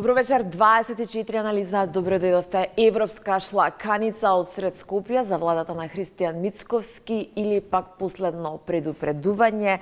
Добро вечер, 24 анализа, добро дојдовте. Европска шлаканица од сред Скопје за владата на Христијан Мицковски или пак последно предупредување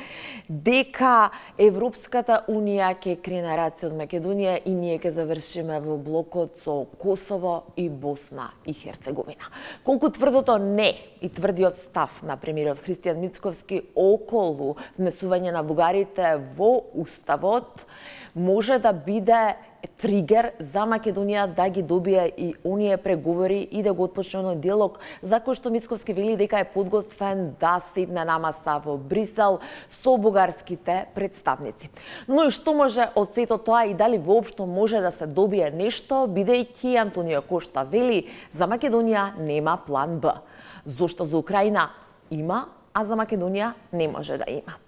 дека Европската Унија ќе крене раци од Македонија и ние ќе завршиме во блокот со Косово и Босна и Херцеговина. Колку тврдото не и тврдиот став на премиерот Христијан Мицковски околу внесување на бугарите во Уставот може да биде тригер за Македонија да ги добие и оние преговори и да го отпочне оној диалог за кој што Мицковски вели дека е подготвен да седне на маса во Брисел со бугарските представници. Но и што може од сето тоа и дали воопшто може да се добие нешто, бидејќи Антонио Кошта вели за Македонија нема план Б. Зошто за Украина има, а за Македонија не може да има.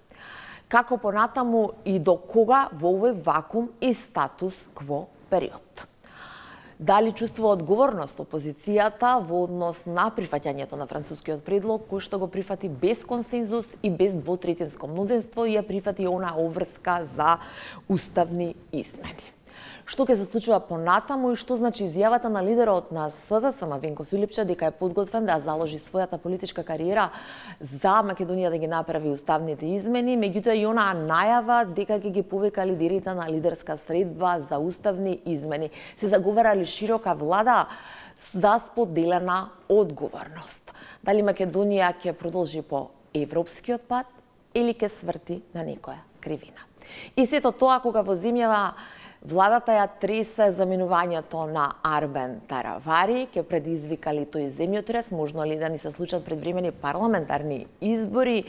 Како понатаму и до кога во овој вакуум и статус кво период? Дали чувствува одговорност опозицијата во однос на прифаќањето на францускиот предлог, кој што го прифати без консензус и без двотретинско мнозинство и ја прифати она обврска за уставни измени? Што ќе се случува понатаму и што значи изјавата на лидерот на СДСМ Венко Филипче дека е подготвен да заложи својата политичка кариера за Македонија да ги направи уставните измени, меѓутоа и онаа најава дека ќе ги повика лидерите на лидерска средба за уставни измени. Се заговарали широка влада за споделена одговорност. Дали Македонија ќе продолжи по европскиот пат или ќе сврти на некоја кривина? И сето тоа кога во земјава владата ја тресе заменувањето на Арбен Таравари, ќе предизвика ли тој земјотрес, можно ли да ни се случат предвремени парламентарни избори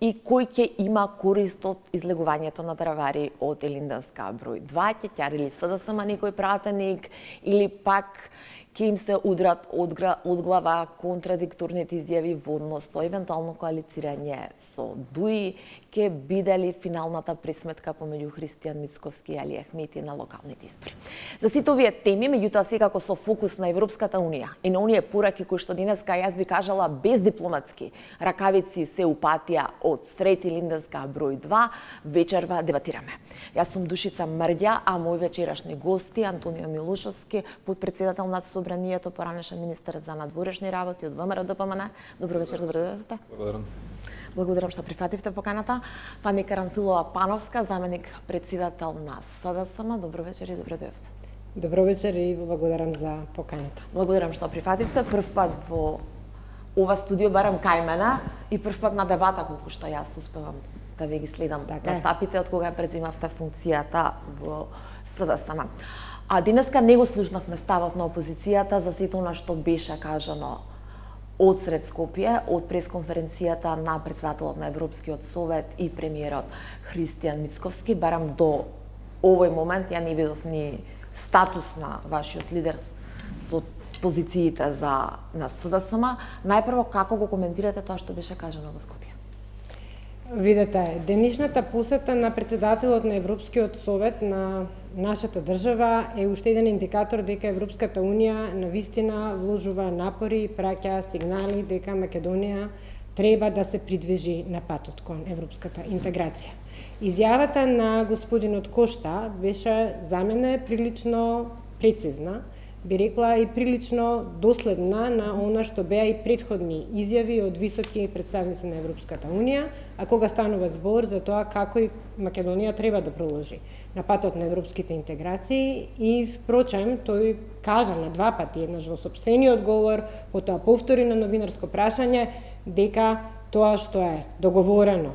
и кој ќе има корист од излегувањето на Таравари од Илинденска број 2, ќе ќари ли СДСМ некој пратеник или пак ќе им се удрат од глава контрадикторните изјави во однос со евентуално коалицирање со ДУИ, ќе биде ли финалната пресметка помеѓу Христијан Мицковски и Али Ахмети на локалните избори. За сите овие теми, меѓутоа секако со фокус на Европската Унија и на оние пораки кои што денеска јас би кажала без дипломатски ракавици се упатија од сред Илинденска број 2, вечерва дебатираме. Јас сум Душица Мрѓа, а мој вечерашни гости Антонио Милошовски, подпредседател на Собранието, поранешен министер за надворешни работи од ВМРО ДПМН. Добро вечер, добро дојдовте. Благодарам. Благодарам што прифативте поканата. Фани Карамфилова Пановска, заменик председател на СДСМ. Добро вечер и добро дојдовте. Добро вечер и благодарам за поканата. Благодарам што прифативте. Прв пат во ова студио, барам кај мене, и прв пат на дебата, колку што јас успевам да ви ги следам настапите од кога преземавте функцијата во СДСМ. А денеска не го слушнавме ставот на опозицијата за сето она што беше кажано од сред Скопје, од пресконференцијата на председателот на Европскиот совет и премиерот Христијан Мицковски. Барам до овој момент ја не видов ни статус на вашиот лидер со позициите на СДСМ. Најпрво, како го коментирате тоа што беше кажано во Скопје? Видете, денешната посета на председателот на Европскиот совет на нашата држава е уште еден индикатор дека Европската Унија навистина вложува напори и праќа сигнали дека Македонија треба да се придвижи на патот кон европската интеграција. Изјавата на господинот Кошта беше за мене прилично прецизна, би рекла и прилично доследна на она што беа и претходни изјави од високи представници на Европската Унија, а кога станува збор за тоа како и Македонија треба да проложи на патот на европските интеграции и впрочем тој кажа на два пати, еднаш во сопствениот говор, потоа повтори на новинарско прашање дека тоа што е договорено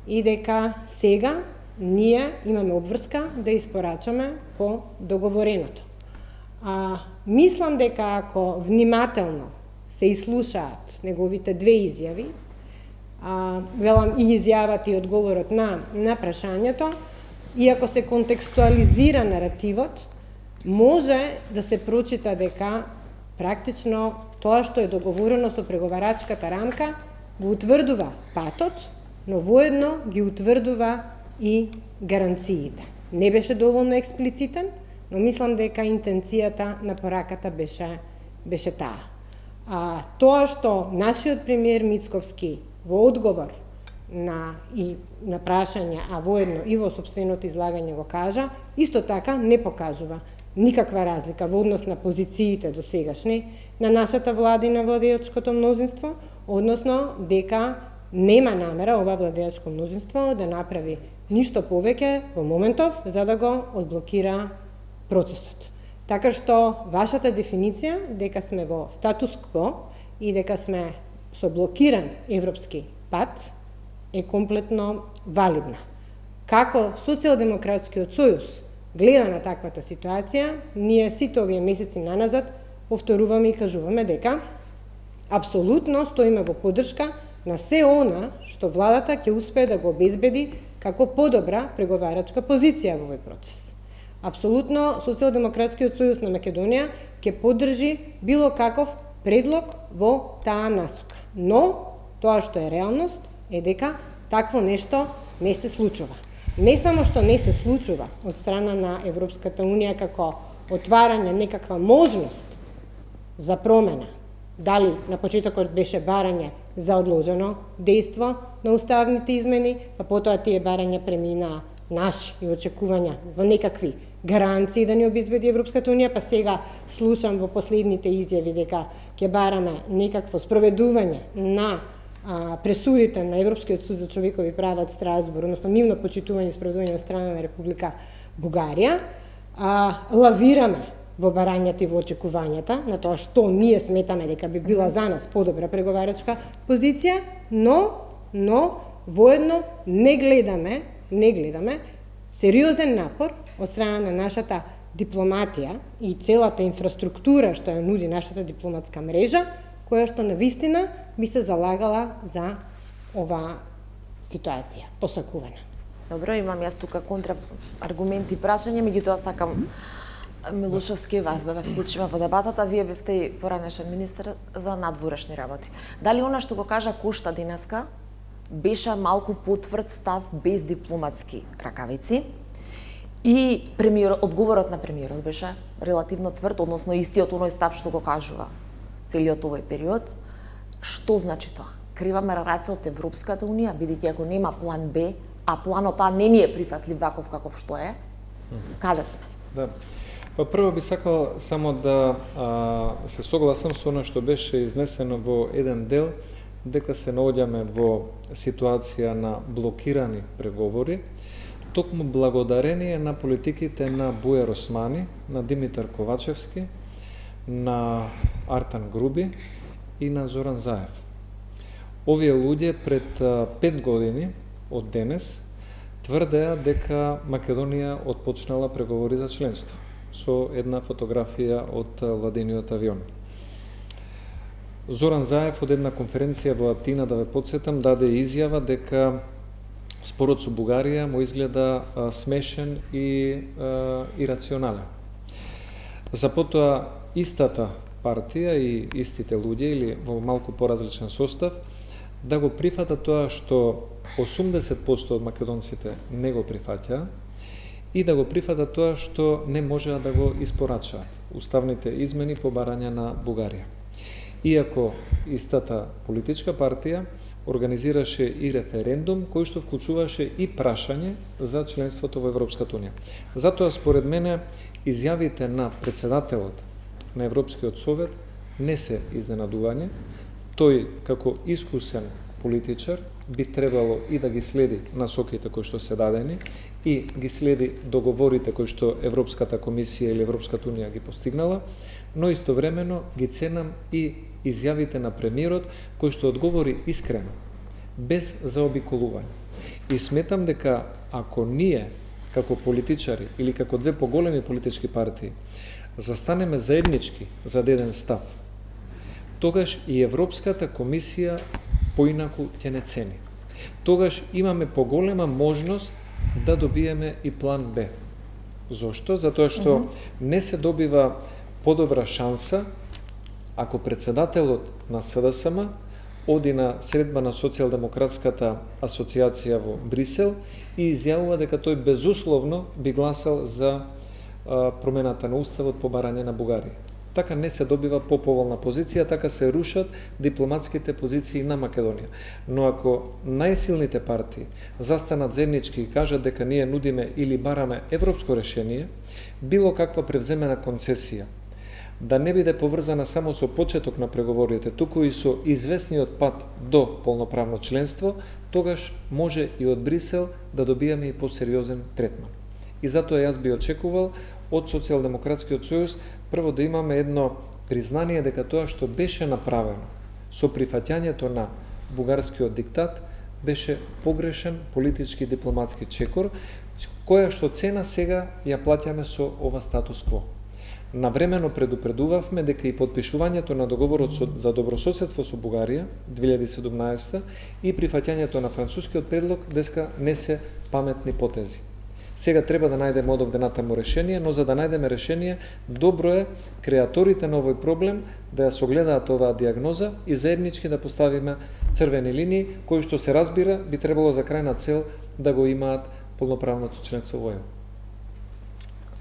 и дека сега ние имаме обврска да испорачаме по договореното. Мислам дека ако внимателно се изслушаат неговите две изјави, велам и изјавата и одговорот на прашањето, и ако се контекстуализира наративот, може да се прочита дека практично тоа што е договорено со преговарачката рамка го утврдува патот, но воедно ги утврдува и гаранциите. Не беше доволно експлицитен, но мислам дека интенцијата на пораката беше таа. Тоа што нашиот премиер Мицковски во одговор на прашање, а воедно и во сопственото излагање го кажа, исто така не покажува никаква разлика во однос на позициите досегашни на нашата влада и на владеечкото мнозинство, односно дека нема намера ова владеечко мнозинство да направи ништо повеќе во моментов за да го одблокира процесот. Така што вашата дефиниција дека сме во статус кво и дека сме со блокиран европски пат е комплетно валидна. Како Социјалдемократскиот сојуз гледа на таквата ситуација, ние сите овие месеци наназад повторуваме и кажуваме дека апсолутно стоиме во поддршка на се она што владата ќе успее да го обезбеди како подобра преговарачка позиција во овој процес. Апсолутно Социјалдемократскиот сојуз на Македонија ќе поддржи било каков предлог во таа насока. Но тоа што е реалност е дека такво нешто не се случува. Не само што не се случува од страна на Европската Унија како отварање некаква можност за промена, дали на почетокот беше барање за одложено дејство на уставните измени, па потоа тие барања премина наши и очекувања во некакви гаранции да ни обезбеди Европската Унија, па сега слушам во последните изјави дека ќе бараме некакво спроведување на пресудите на Европскиот суд за човекови права од Страсбур, односно нивно почитување и спроведување од страна на Република Бугарија, лавираме во барањата и во очекувањата на тоа што ние сметаме дека би била за нас подобра преговарачка позиција, но воедно не гледаме сериозен напор од страна на нашата дипломатија и целата инфраструктура што ја нуди нашата дипломатска мрежа, која што навистина би се залагала за ова ситуација, посакувана. Добро, имам јас тука контра аргументи и прашање, меѓутоа сакам Милушовски вас да ве вклучиме во дебатата. Вие бевте и поранешен министер за надворешни работи. Дали она што го кажа Кошта денеска беше малку потврд став без дипломатски ракавици и одговорот на премиерот беше релативно тврд, односно истиот оној став што го кажува целиот овој период? Што значи тоа? Криваме раце од Европската Унија, бидејќи ако нема план Б, а планот А не ни е прифатлив ваков каков што е, каде сме? Да. Па прво би сакал само да се согласам со она што беше изнесено во еден дел, дека се наоѓаме во ситуација на блокирани преговори, токму благодарение на политиките на Бујар Османи, на Димитар Ковачевски, на Артан Груби и на Зоран Заев. Овие луѓе пред 5 години од денес тврдеа дека Македонија отпочнала преговори за членство со една фотографија од владениот авион. Зоран Заев од една конференција во Атина, да ве подсетам, даде изјава дека спорот со Бугарија му изгледа смешен и ирационален. За потоа истата партија и истите луѓе или во малку поразличен состав да го прифата тоа што 80% од македонците не го прифаќаа и да го прифата тоа што не можеа да го испорачаат уставните измени по барање на Бугарија. Иако истата политичка партија организираше и референдум кој што вклучуваше и прашање за членството во Европската Унија. Затоа според мене изјавите на претседателот на Европскиот совет не се изненадување. Тој како искусен политичар би требало и да ги следи насоките кои што се дадени и ги следи договорите кои што Европската комисија или Европската Унија ги постигнала, но истовремено ги ценам и изјавите на премиерот кој што одговори искрено, без заобиколување. И сметам дека ако ние како политичари или како две поголеми политички партии застанеме заеднички за еден став, тогаш и Европската комисија поинаку ќе не цени. Тогаш имаме поголема можност да добиеме и план Б. Зошто? Затоа што не се добива подобра шанса ако претседателот на СДСМ оди на средба на Социјалдемократската асоциација во Брисел и изјавува дека тој безусловно би гласал за промената на уставот по барање на Бугарија. така не се добива поповолна позиција, така се рушат дипломатските позиции на Македонија. Но ако најсилните партии застанат заеднички и кажат дека ние нудиме или бараме европско решение, било каква превземена концесија да не биде поврзана само со почеток на преговорите, туку и со известниот пат до полноправно членство, тогаш може и од Брисел да добиеме и посериозен третман. И затоа јас би очекувал од Социјалдемократскиот сојуз прво да имаме едно признание дека тоа што беше направено со прифаќањето на бугарскиот диктат беше погрешен политички и дипломатски чекор, која што цена сега ја плаќаме со ова статус кво. Навремено предупредувавме дека и подпишувањето на договорот за добрососедство со Бугарија 2017 и прифаќањето на францускиот предлог деска не се паметни потези. Сега треба да најдеме од овде натаму решение, но за да најдеме решение, добро е креаторите на овој проблем да ја согледаат оваа диагноза и заеднички да поставиме црвени линии, кои што се разбира би требало за крајна цел да го имаат полноправното членство во ЕУ.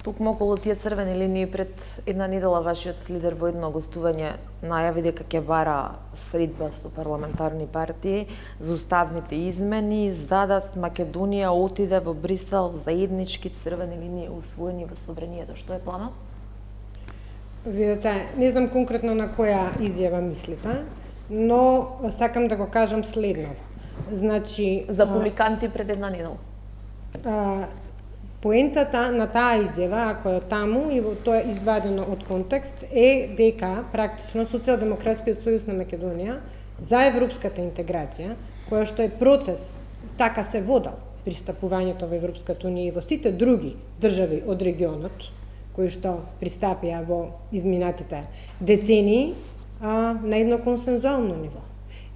Токму околу тие црвени линии пред една недела вашиот лидер во едно гостување најави дека ќе бара средба со парламентарни партии за уставните измени, за да Македонија отиде во Брисел заеднички црвени линии усвоени во собранието. Што е планот? Видете, не знам конкретно на која изјава мислите, но сакам да го кажам следново. Значи, За публиканти пред една недела. Поентата на таа изјава, ако е таму и тоа е извадено од контекст, е дека практично Социјалдемократскиот сојуз на Македонија за европската интеграција, која што е процес, така се водел пристапувањето во Европската унија и во сите други држави од регионот, кои што пристапија во изминатите децении, на едно консензуално ниво.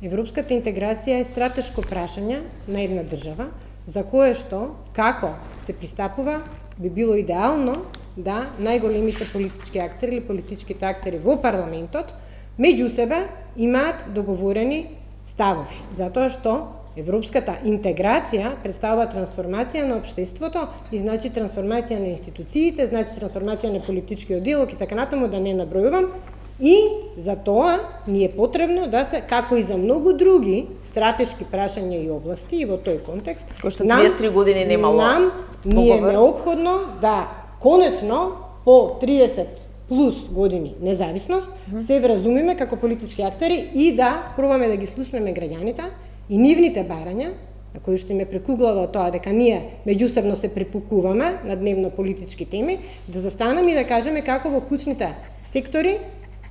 Европската интеграција е стратешко прашање на една држава, за кое што, како се пристапува, би било идеално да најголемите политички актери или политичките актери во парламентот меѓу себе имаат договорени ставови. Затоа што европската интеграција представува трансформација на општеството и значи трансформација на институциите, значи трансформација на политичкиот диалог и така натаму, да не набројувам. И за тоа ни е потребно да се, како и за многу други стратешки прашања и области, и во тој контекст, кој што 33 години немало ни е неопходно да конечно по 30 плюс години независност се вразумиме како политички актери и да пробаме да ги слушнеме граѓаните и нивните барања, на кои што им е прекуглава тоа дека ние меѓусебно се препукуваме на дневно политички теми, да застанеме и да кажеме како во клучните сектори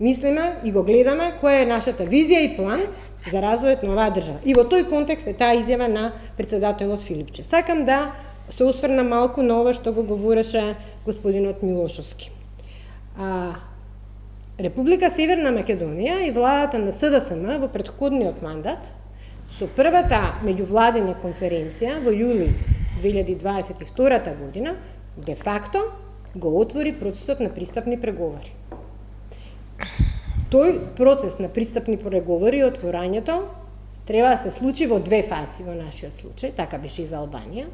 мислиме и го гледаме која е нашата визија и план за развојот на оваа држава. И во тој контекст е таа изјава на претседателот Филипче. Сакам да се осврнам малку на ова што го говореше господинот Милошовски. Република Северна Македонија и владата на СДСМ во претходниот мандат со првата меѓувладина конференција во јули 2022 година де факто го отвори процесот на пристапни преговори. Тој процес на пристапни преговори и отворањето треба да се случи во две фази во нашиот случај, така беше и за Албанија.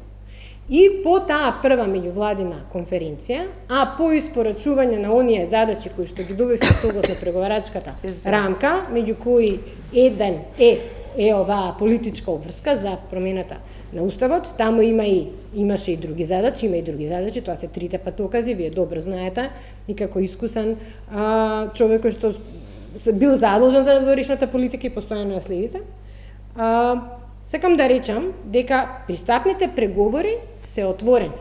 И по таа прва меѓувладина конференција, а по испорачување на оние задачи кои што ги добивме согласно преговарачката рамка, меѓу кои еден е оваа политичка обврска за промената на уставот, таму имаше и други задачи, тоа се трите патокази, вие добро знаете, и како искусен човек кој што бил задолжен за надворешната политика и постојано ја следите. Сакам да речам дека пристапните преговори се отворени.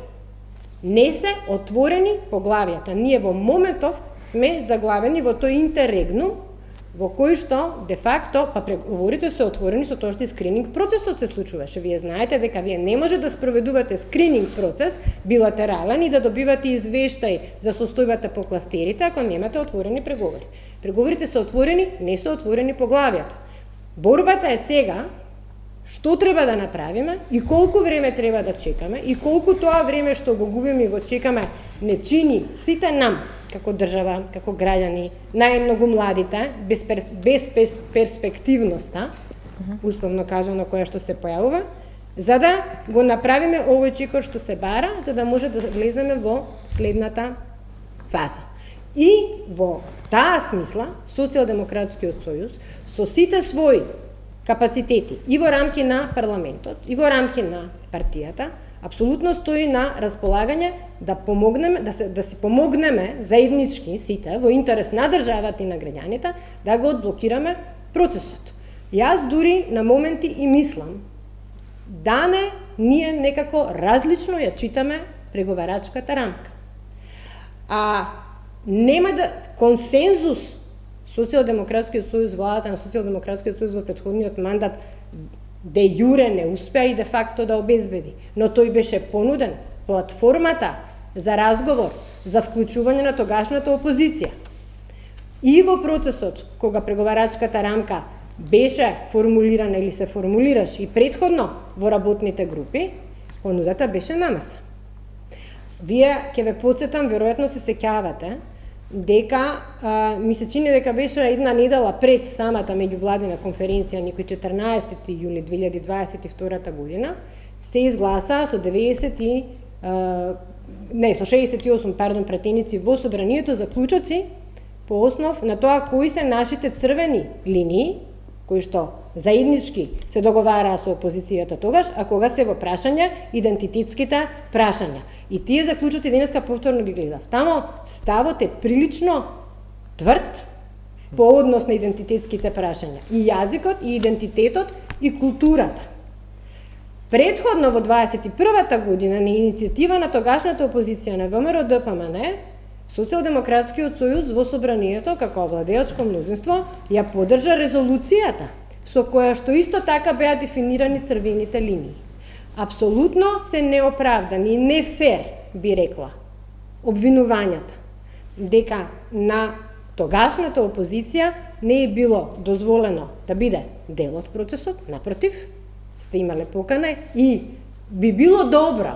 Не се отворени поглавјата. Ние во моментов сме заглавени во тој интеррегнум во кој што де факто преговорите се отворени со тоа што и скрининг процесот се случуваше. Вие знаете дека вие не може да спроведувате скрининг процес билатерален и да добивате извештај за состојбата по кластерите ако немате отворени преговори. Преговорите се отворени, не се отворени поглавјата. Борбата е сега што треба да направиме и колку време треба да чекаме и колку тоа време што го губиме и го чекаме не чини сите нам како држава, како граѓани, најмногу младите, без перспективноста, условно кажано, која што се појавува, за да го направиме овој чекор што се бара, за да може да влеземе во следната фаза. И во таа смисла, Социјалдемократскиот сојуз, со сите своји капацитети и во рамки на парламентот, и во рамки на партијата, апсолутно стои на располагање да помогнеме, да си помогнеме заеднички сите во интерес на државата и на граѓаните да го одблокираме процесот. Јас дури на моменти и мислам да ние некако различно ја читаме преговарачката рамка. А нема да консензус Социјалдемократскиот сојуз, владата на Социјалдемократскиот сојуз во претходниот мандат де јуре не успеа и де факто да обезбеди, но тој беше понуден платформата за разговор, за вклучување на тогашната опозиција. И во процесот кога преговарачката рамка беше формулирана или се формулираше и претходно во работните групи, понудата беше намеса. Вие ќе ве потсетам, веројатно се сеќавате, дека ми се чини дека беше една недела пред самата меѓувладина конференција, некој 14 јули 2022 година, се изгласа со 68 пратеници во собранието заклучоци по основ на тоа кои се нашите црвени линии, кои што заеднички се договараа со опозицијата тогаш, а кога се во прашање идентитетските прашања. И тие заклучоци денеска повторно ги гледав. Тамо ставот е прилично тврд по однос на идентитетските прашања. И јазикот, и идентитетот, и културата. Предходно во 21-та година на иницијатива на тогашната опозиција на ВМРО-ДПМН, Социјалдемократскиот сојуз во собранието како владеачко мнозинство ја поддржа резолуцијата со која што исто така беа дефинирани црвените линии. Апсолутно се неоправдани и не фер, би рекла, обвинувањата дека на тогашната опозиција не е било дозволено да биде дел од процесот, напротив, сте имале покана и би било добро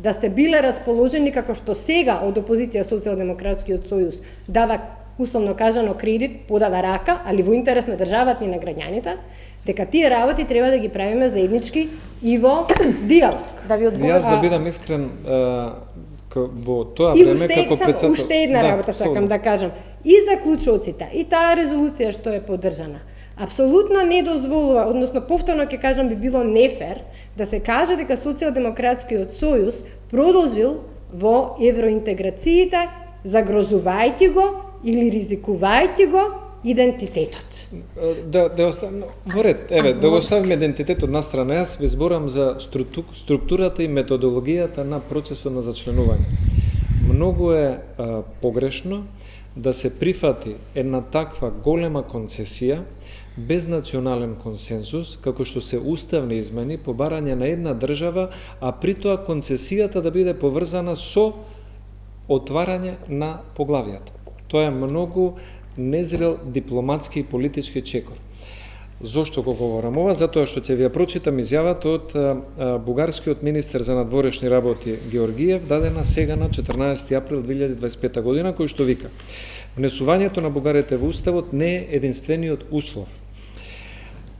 да сте биле расположени како што сега од опозиција Социјалдемократскиот сојуз дава, условно кажано, кредит, подава рака, али во интерес на државата и на граѓаните, дека тие работи треба да ги правиме заеднички и во диалог. Да ви одговорам. Јас да бидам искрен во тоа време како председател. И уште една работа сакам да кажам. И заклучоците, и таа резолуција што е поддржана, апсолутно не дозволува, односно повторно ќе кажам, би било нефер да се каже дека Социјалдемократскиот сојуз продолжил во евроинтеграциите, загрозувајќи го или ризикувајќи го идентитетот. Да оставиме во ред, да го оставиме идентитетот на страна. Јас ви зборам за структурата и методологијата на процесот на зачленување. Многу е погрешно да се прифати една таква голема концесија без национален консензус, како што се уставни измени по барање на една држава, а при тоа концесијата да биде поврзана со отварање на поглавијата. Тоа е многу незрел дипломатски и политички чекор. Зошто го говорам ова? Затоа што ќе ви ја прочитам изјавата од бугарскиот министер за надворешни работи Георгиев, дадена сега на 14 април 2025 година, кој што вика: внесувањето на бугарите во уставот не е единствениот услов.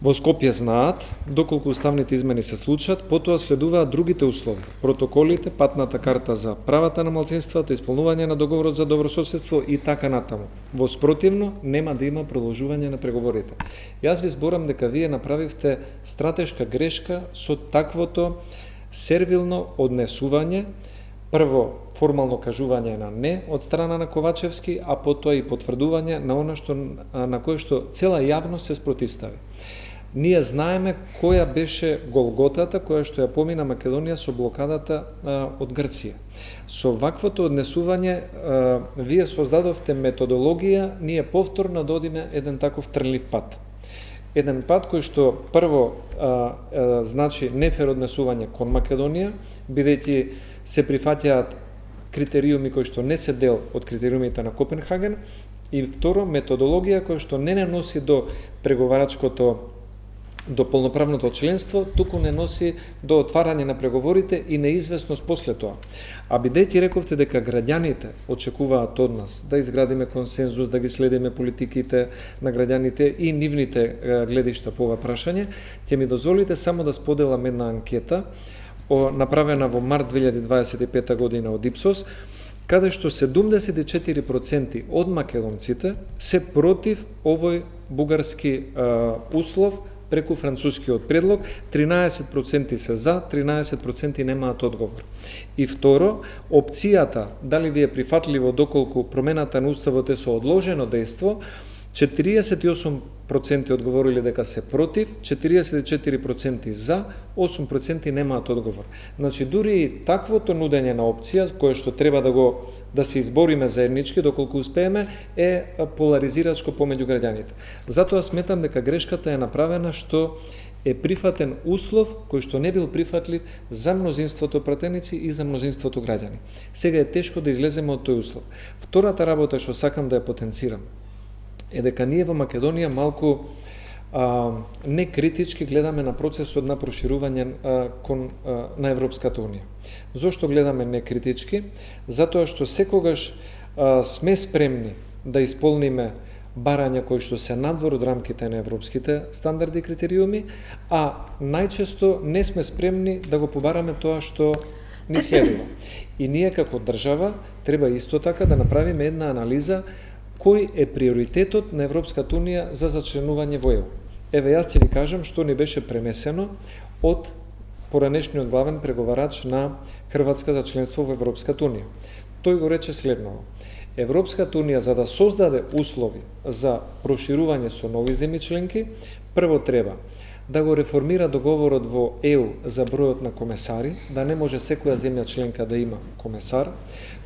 Во Скопје знаат, доколку уставните измени се случат, потоа следуваат другите услови: протоколите, патната карта за правата на малцинствата, исполнување на договорот за добрососедство и така натаму. Во спротивно, нема да има продолжување на преговорите. Јас ви зборам дека вие направивте стратешка грешка со таквото сервилно однесување, прво формално кажување на не од страна на Ковачевски, а потоа и потврдување на она на кое што цела јавност се спротивстави. Ние знаеме која беше голготата која што ја помина Македонија со блокадата од Грција. Со ваквото однесување вие создадовте методологија, ние повторно да одиме еден таков трнлив пат. Еден пат кој што прво значи нефер однесување кон Македонија, бидејќи се прифаќаат критериуми кои што не се дел од критериумите на Копенхаген, и второ методологија која што не носи до преговарачкото, до полноправното членство, туку не носи до отварање на преговорите и неизвестност после тоа. А бидејќи рековте дека граѓаните очекуваат од нас да изградиме консензус, да ги следиме политиките на граѓаните и нивните гледишта по ова прашање, ќе ми дозволите само да споделам една анкета направена во март 2025 година од Ипсос, каде што 74% од македонците се против овој бугарски услов преку францускиот предлог, 13% се за, 13% немаат одговор. И второ, опцијата, дали ви е прифатливо доколку промената на уставот е со одложено дејство, 48% одговориле дека се против, 44% за, 8% немаат одговор. Значи, дури и таквото нудење на опција, кое што треба да се избориме заеднички, доколку успееме, е поларизирачко помеѓу граѓаните. Затоа сметам дека грешката е направена што е прифатен услов кој што не бил прифатлив за мнозинството пратеници и за мнозинството граѓани. Сега е тешко да излеземе од тој услов. Втората работа што сакам да ја потенцирам е дека ние во Македонија малку некритички гледаме на процесот на проширување на Европската Унија. Зошто гледаме некритички? Затоа што секогаш сме спремни да исполниме барања кои што се надвор од рамките на европските стандарди и критериуми, а најчесто не сме спремни да го побараме тоа што ни следува. И ние како држава треба исто така да направиме една анализа кој е приоритетот на Европската Унија за зачленување во ЕУ. Еве, јас ќе ви кажам што ни беше пренесено од поранешниот главен преговарач на Хрватска за членство во Европската Унија. Тој го рече следново: Европската Унија, за да создаде услови за проширување со нови земји членки, прво треба да го реформира договорот во ЕУ за бројот на комесари, да не може секоја земја членка да има комесар.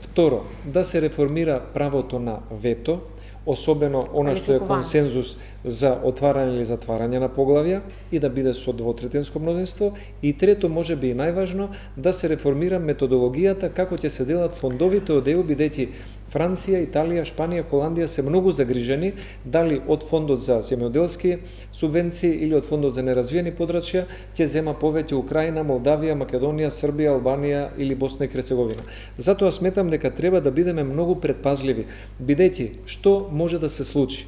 Второ, да се реформира правото на вето, особено она што е консензус за отварање или затварање на поглавја и да биде со двотретинско мнозинство. И трето, може би и најважно, да се реформира методологијата како ќе се делат фондовите од ЕУ, бидејќи Франција, Италија, Шпанија, Холандија се многу загрижени дали од фондот за земјоделски субвенции или од фондот за неразвиени подрачја ќе зема повеќе Украина, Молдавија, Македонија, Србија, Албанија или Босна и Херцеговина. Затоа сметам дека треба да бидеме многу предпазливи, бидејќи што може да се случи?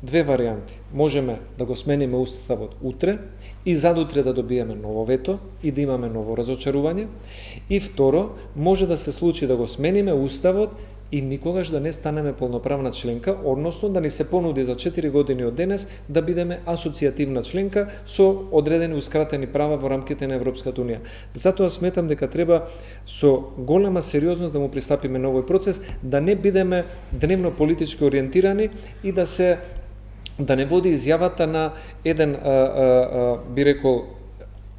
Две варијанти. Можеме да го смениме уставот утре и задутре да добиеме ново вето и да имаме ново разочарување. И второ, може да се случи да го смениме уставот и никогаш да не станеме полноправна членка, односно да ни се понуди за 4 години од денес да бидеме асоцијативна членка со одредени ускратени права во рамките на Европската Унија. Затоа сметам дека треба со голема сериозност да му пристапиме на овој процес, да не бидеме дневно политички ориентирани и да не води изјавата на еден, би рекол,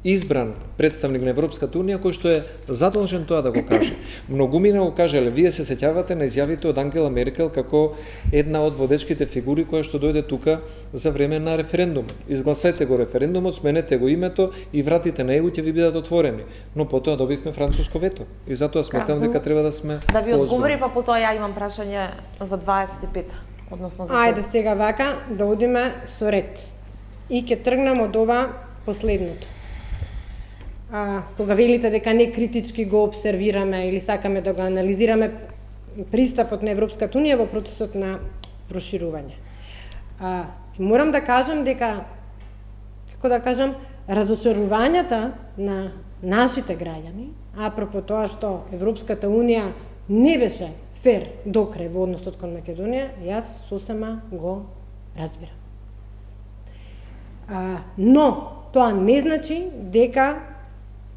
избран представник на Европската Унија, кој што е задолжен тоа да го каже. Многумина го кажале, вие се сеќавате на изјавите од Ангела Меркел како една од водечките фигури која што дојде тука за време на референдум. Изгласајте го референдумот, сменете го името и вратите на ЕУ ќе ви бидат отворени. Но потоа добивме француско вето. И затоа сметам дека треба да сме да ви одговори, па потоа ја имам прашање за 25, односно за Ајде сега вака да одиме со ред. И ќе тргнам од ова последното. Кога велите дека не критички го обсервираме или сакаме да го анализираме пристапот на Европската Унија во процесот на проширување. Морам да кажам дека, како да кажам, разочарувањата на нашите граѓани, апропо тоа што Европската Унија не беше фер до крај во односот кон Македонија, јас сосема го разбирам. Но тоа не значи дека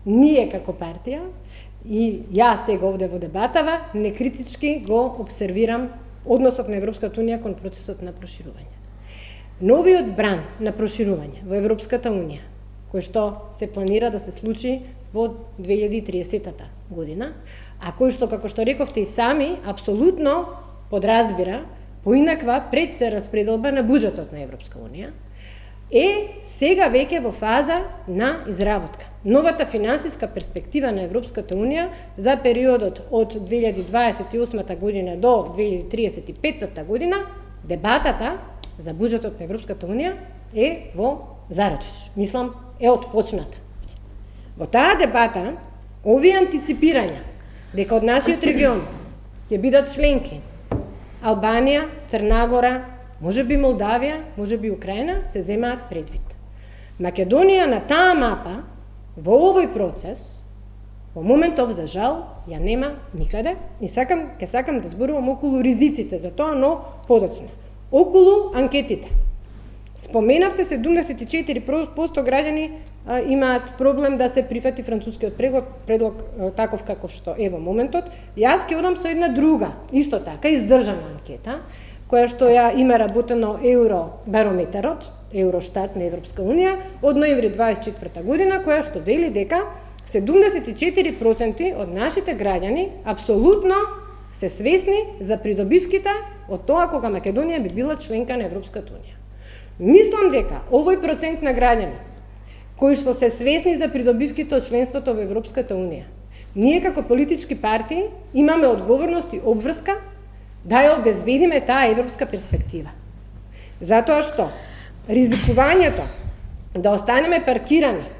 ние како партија и јас сега овде во дебатава некритички го обсервирам односот на Европската Унија кон процесот на проширување. Новиот бран на проширување во Европската Унија, кој што се планира да се случи во 2030 година, а кој што, како што рековте и сами, апсолутно подразбира поинаква пред се распределба на буџетот на Европска Унија, е сега веќе во фаза на изработка. Новата финансиска перспектива на Европската Унија за периодот од 2028 година до 2035 година, дебатата за буџетот на Европската Унија е во зародиш. Мислам, е отпочната. Во таа дебата, овие антиципирања дека од нашиот регион ќе бидат членки Албанија, Црна Гора, може би Молдавија, може би Украина, се земаат предвид. Македонија на таа мапа, во овој процес, Во моментов, за жал, ја нема никаде и ќе сакам да зборувам околу ризиците за тоа, но подоцна. Околу анкетите. Споменавте 74% граѓани имаат проблем да се прифати францускиот предлог таков каков што е во моментот. Јас ќе одам со една друга, исто така, издржана анкета, која што ја има работено Евробарометерот, Евроштат на Европска Унија, од ноември 24 година, која што вели дека 74% од нашите граѓани апсолутно се свесни за придобивките од тоа кога Македонија би била членка на Европската Унија. Мислам дека овој процент на граѓани кои што се свесни за придобивките од членството во Европската Унија, ние како политички партии имаме одговорност и обврска да ја обезбедиме таа европска перспектива. Затоа што ризикувањето да останеме паркирани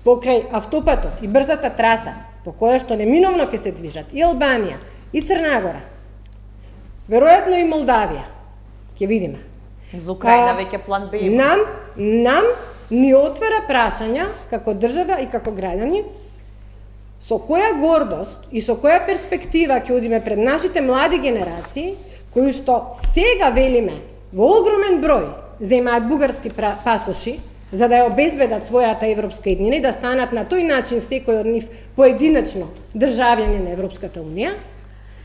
покрај автопатот и брзата траса по која што неминовно ќе се движат и Албанија, и Црна Гора, веројатно и Молдавија, ќе видиме. За Украина веќе план Б има. Нам ни отвара прашања како држава и како граѓани со која гордост и со која перспектива ќе одиме пред нашите млади генерации кои што сега велиме во огромен број земаат бугарски пасоши за да ја обезбедат својата европска иднина и да станат на тој начин секој од нив поединечно државјани на Европската Унија.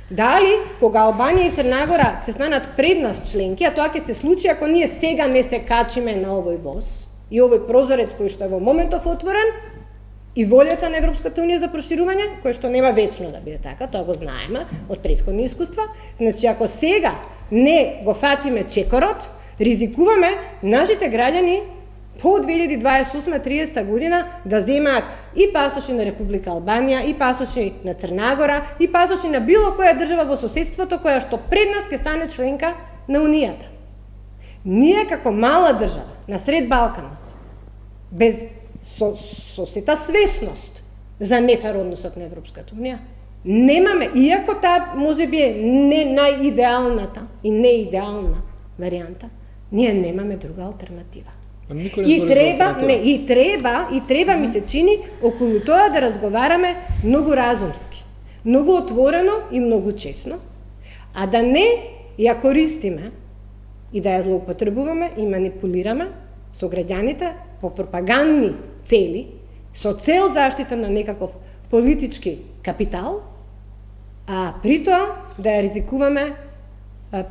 Дали, кога Албанија и Црна Гора ќе станат пред нас членки, а тоа ќе се случи ако ние сега не се качиме на овој воз и овој прозорец кој што е во моментов отворен и волјата на Европската Унија за проширување, кој што нема вечно да биде така, тоа го знаеме од претходни искуства. Значи, ако сега не го фатиме чекорот, ризикуваме нашите граѓани по 2028-30 година да земаат и пасоши на Република Албанија, и пасоши на Црна Гора, и пасоши на било која држава во соседството која што пред нас ќе стане членка на Унијата. Ние како мала држава на сред Балканот, без со сета свесност за нефер односот на Европската Унија, немаме, иако таа можеби е не најидеалната и неидеална варијанта, ние немаме друга алтернатива. И треба ми се чини околу тоа да разговараме многу разумски, многу отворено и многу честно, а да не ја користиме и да ја злоупотребуваме и манипулираме со граѓаните по пропагандни цели, со цел заштита на некаков политички капитал, а при тоа да ја ризикуваме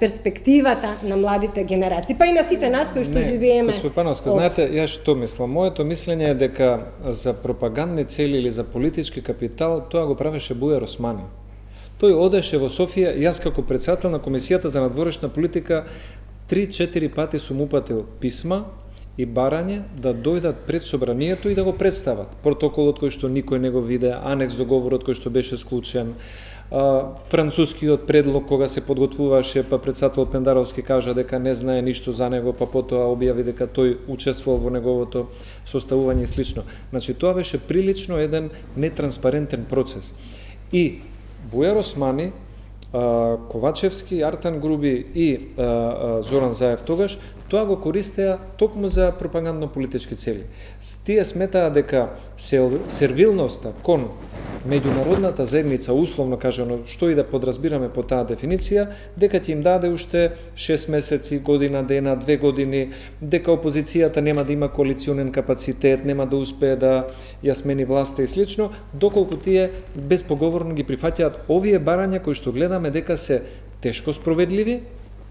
перспективата на младите генерации, па и на сите нас кои што живееме. Госпоѓа Пановска, знаете, јас што мислам? Моето мислење е дека за пропагандни цели или за политички капитал тоа го правеше Бујар Османи. Тој одеше во Софија, јас како председател на Комисијата за надворешна политика 3-4 пати сум упатил писма и барање да дојдат пред собранието и да го представат протоколот кој што никој не го виде, анекс договорот кој што беше склучен, францускиот предлог кога се подготвуваше, па председател Пендаровски кажа дека не знае ништо за него, па потоа објави дека тој учествувал во неговото составување и слично. Значи тоа беше прилично еден нетранспарентен процес. И Бујар Османи, Ковачевски, Артан Груби и Зоран Заев тогаш, тоа го користеа токму за пропагандно-политички цели. Тие сметаа дека сервилноста кон меѓународната заедница, условно кажано, што и да подразбираме по таа дефиниција, дека ќе им даде уште 6 месеци, година, дена, 2 години, дека опозицијата нема да има коалиционен капацитет, нема да успее да ја смени власта и слично, доколку тие безпоговорно ги прифаќаат овие барања кои што гледаме дека се тешко спроведливи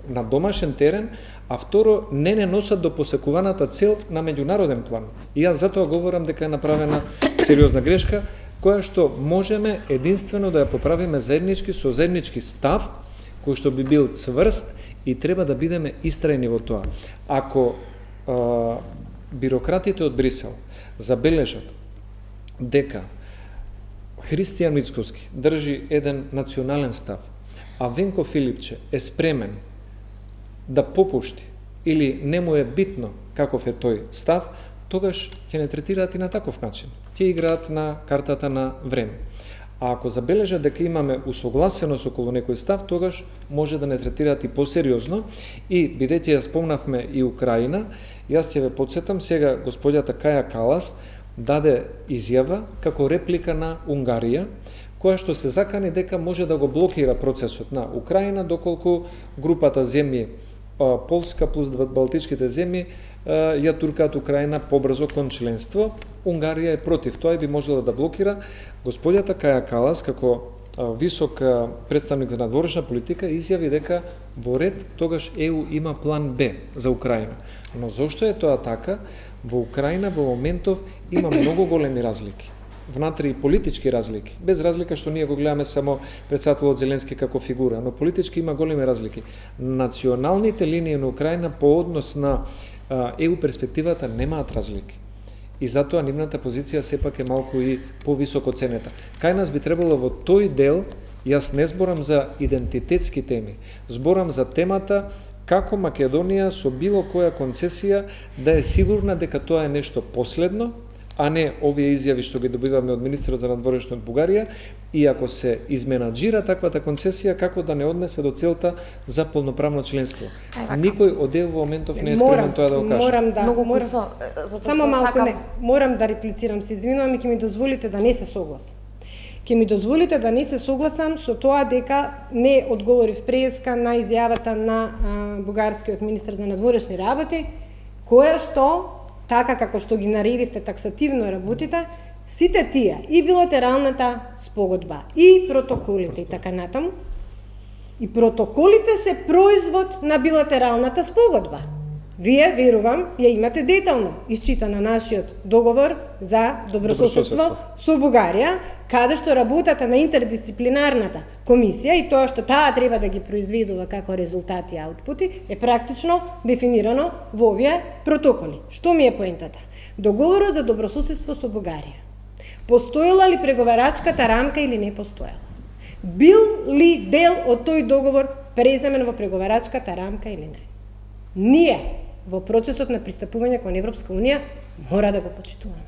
на домашен терен, а второ не носат до посекуваната цел на меѓународен план. И јас затоа говорам дека е направена сериозна грешка, која што можеме единствено да ја поправиме заеднички со заеднички став, кој што би бил цврст и треба да бидеме истрајни во тоа. Ако бирократите од Брисел забележат дека Христијан Мицковски држи еден национален став, а Венко Филипче е спремен да попушти или не му е битно каков е тој став, тогаш ќе не третираат и на таков начин. Ќе играат на картата на време. А ако забележат дека имаме усогласеност околу некој став, тогаш може да не третираат и посериозно. И бидејќи ја спомнавме и Украина, јас ќе ве потсетам сега господјата Каја Калас даде изјава како реплика на Унгарија, која што се закани дека може да го блокира процесот на Украина, доколку групата земји Полска плюс Балтичките земји ја туркаат Украина побрзо кон членство. Унгарија е против тоа и би можела да блокира. Господјата Каја Калас, како висок представник за надворешна политика, изјави дека во ред тогаш ЕУ има план Б за Украина. Но зошто е тоа така? Во Украина во моментов има многу големи разлики. Внатре и политички разлики. Без разлика што ние го гледаме само председателот Зеленски како фигура, но политички има големи разлики. Националните линии на Украина по однос на ЕУ перспективата немаат разлики. И затоа нивната позиција сепак е малку и повисоко ценета. Кај нас би требало во тој дел, јас не зборам за идентитетски теми, зборам за темата како Македонија со било која концесија да е сигурна дека тоа е нешто последно, а не овие изјави што ги добиваме од министерот за надворешно од Бугарија, и ако се изменаджира таквата концесија, како да не однесе до целта за полноправно членство. Никој од ЕУ во моментов не е спремен тоа да го каже. Само малку морам да реплицирам, се извинувам и ќе ми дозволите да не се согласам. Ќе ми дозволите да не се согласам со тоа дека не одговорив преска на изјавата на бугарскиот министер за надворешни работи, која што така како што ги наредивте таксативно работите, сите тие, и билатералната спогодба, и протоколите и така натаму, и протоколите се производ на билатералната спогодба. Вие, верувам, ја имате детално исчитано нашиот договор за добрососедство со Бугарија, каде што работата на интердисциплинарната комисија и тоа што таа треба да ги произведува како резултати и аутпути е практично дефинирано во овие протоколи. Што ми е поентата? Договорот за добрососедство со Бугарија. Постоела ли преговарачката рамка или не постоела? Бил ли дел од тој договор преземен во преговарачката рамка или не? Ние во процесот на пристапување кон Европска унија мора да го почитуваме.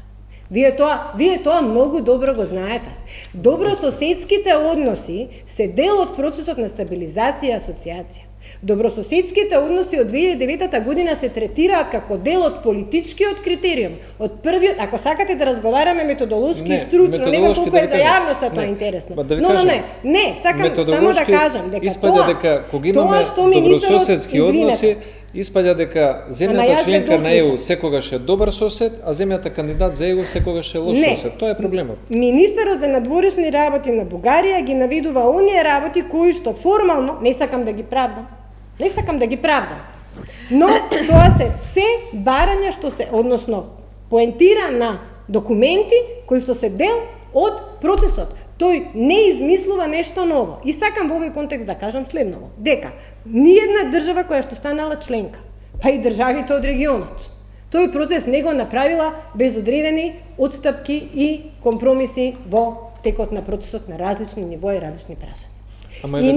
Вие тоа многу добро го знаете. Добрососедските односи се дел од процесот на стабилизација и асоциација. Добрососедските односи од 2009 година се третираат како дел од политичкиот критериум. Од првиот, ако сакате да разговараме методолошки и стручно, не знам колку е за јавноста тоа интересно. Не, сакам само да кажам дека тоа што добрососедски односи испаѓа дека земјата членка на ЕУ секогаш е добар сосед, а земјата кандидат за ЕУ секогаш е лош сосед. Тоа е проблемот. Министерот за надворешни работи на Бугарија ги наведува оние работи кои што формално, не сакам да ги правдам, но тоа се барања што се, односно, поентира на документи кои што се дел од процесот. Тој не измислува нешто ново. И сакам во овој контекст да кажам следново, дека ниедна држава која што станала членка, па и државите од регионот, тој процес не го направила без одредени отстапки и компромиси во текот на процесот на различни нивои и различни прашања. И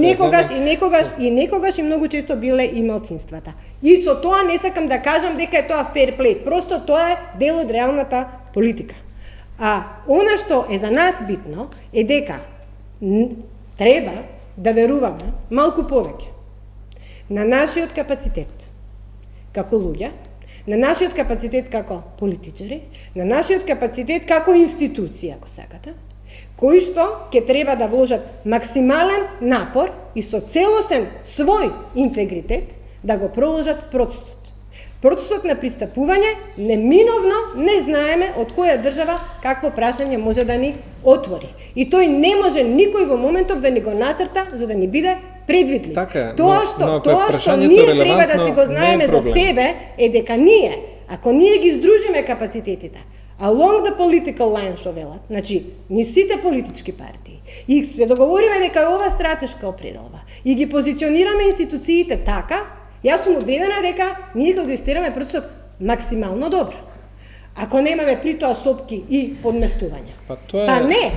некогаш и многу често биле и малцинствата. И со тоа не сакам да кажам дека е тоа фер плей, просто тоа е дел од реалната политика. А она што е за нас битно е дека треба да веруваме малку повеќе на нашиот капацитет како луѓе, на нашиот капацитет како политичари, на нашиот капацитет како институција, ако сакате, кои што ќе треба да вложат максимален напор и со целосен свој интегритет да го проложат процесот. Процесот на пристапување неминовно не знаеме од која држава какво прашање може да ни отвори. И тој не може никој во моментов да ни го нацрта за да ни биде предвидлив. Тоа што ние треба да си го знаеме за себе е дека ние, ако ние ги здружиме капацитетите, along the political line што велат, значи ни сите политички партии, и се договориме дека е ова стратешка определба, и ги позиционираме институциите така, јас сум убедена дека ние кога го истераме процесот максимално добро. Ако немаме при тоа сопки и подместувања. Тоа е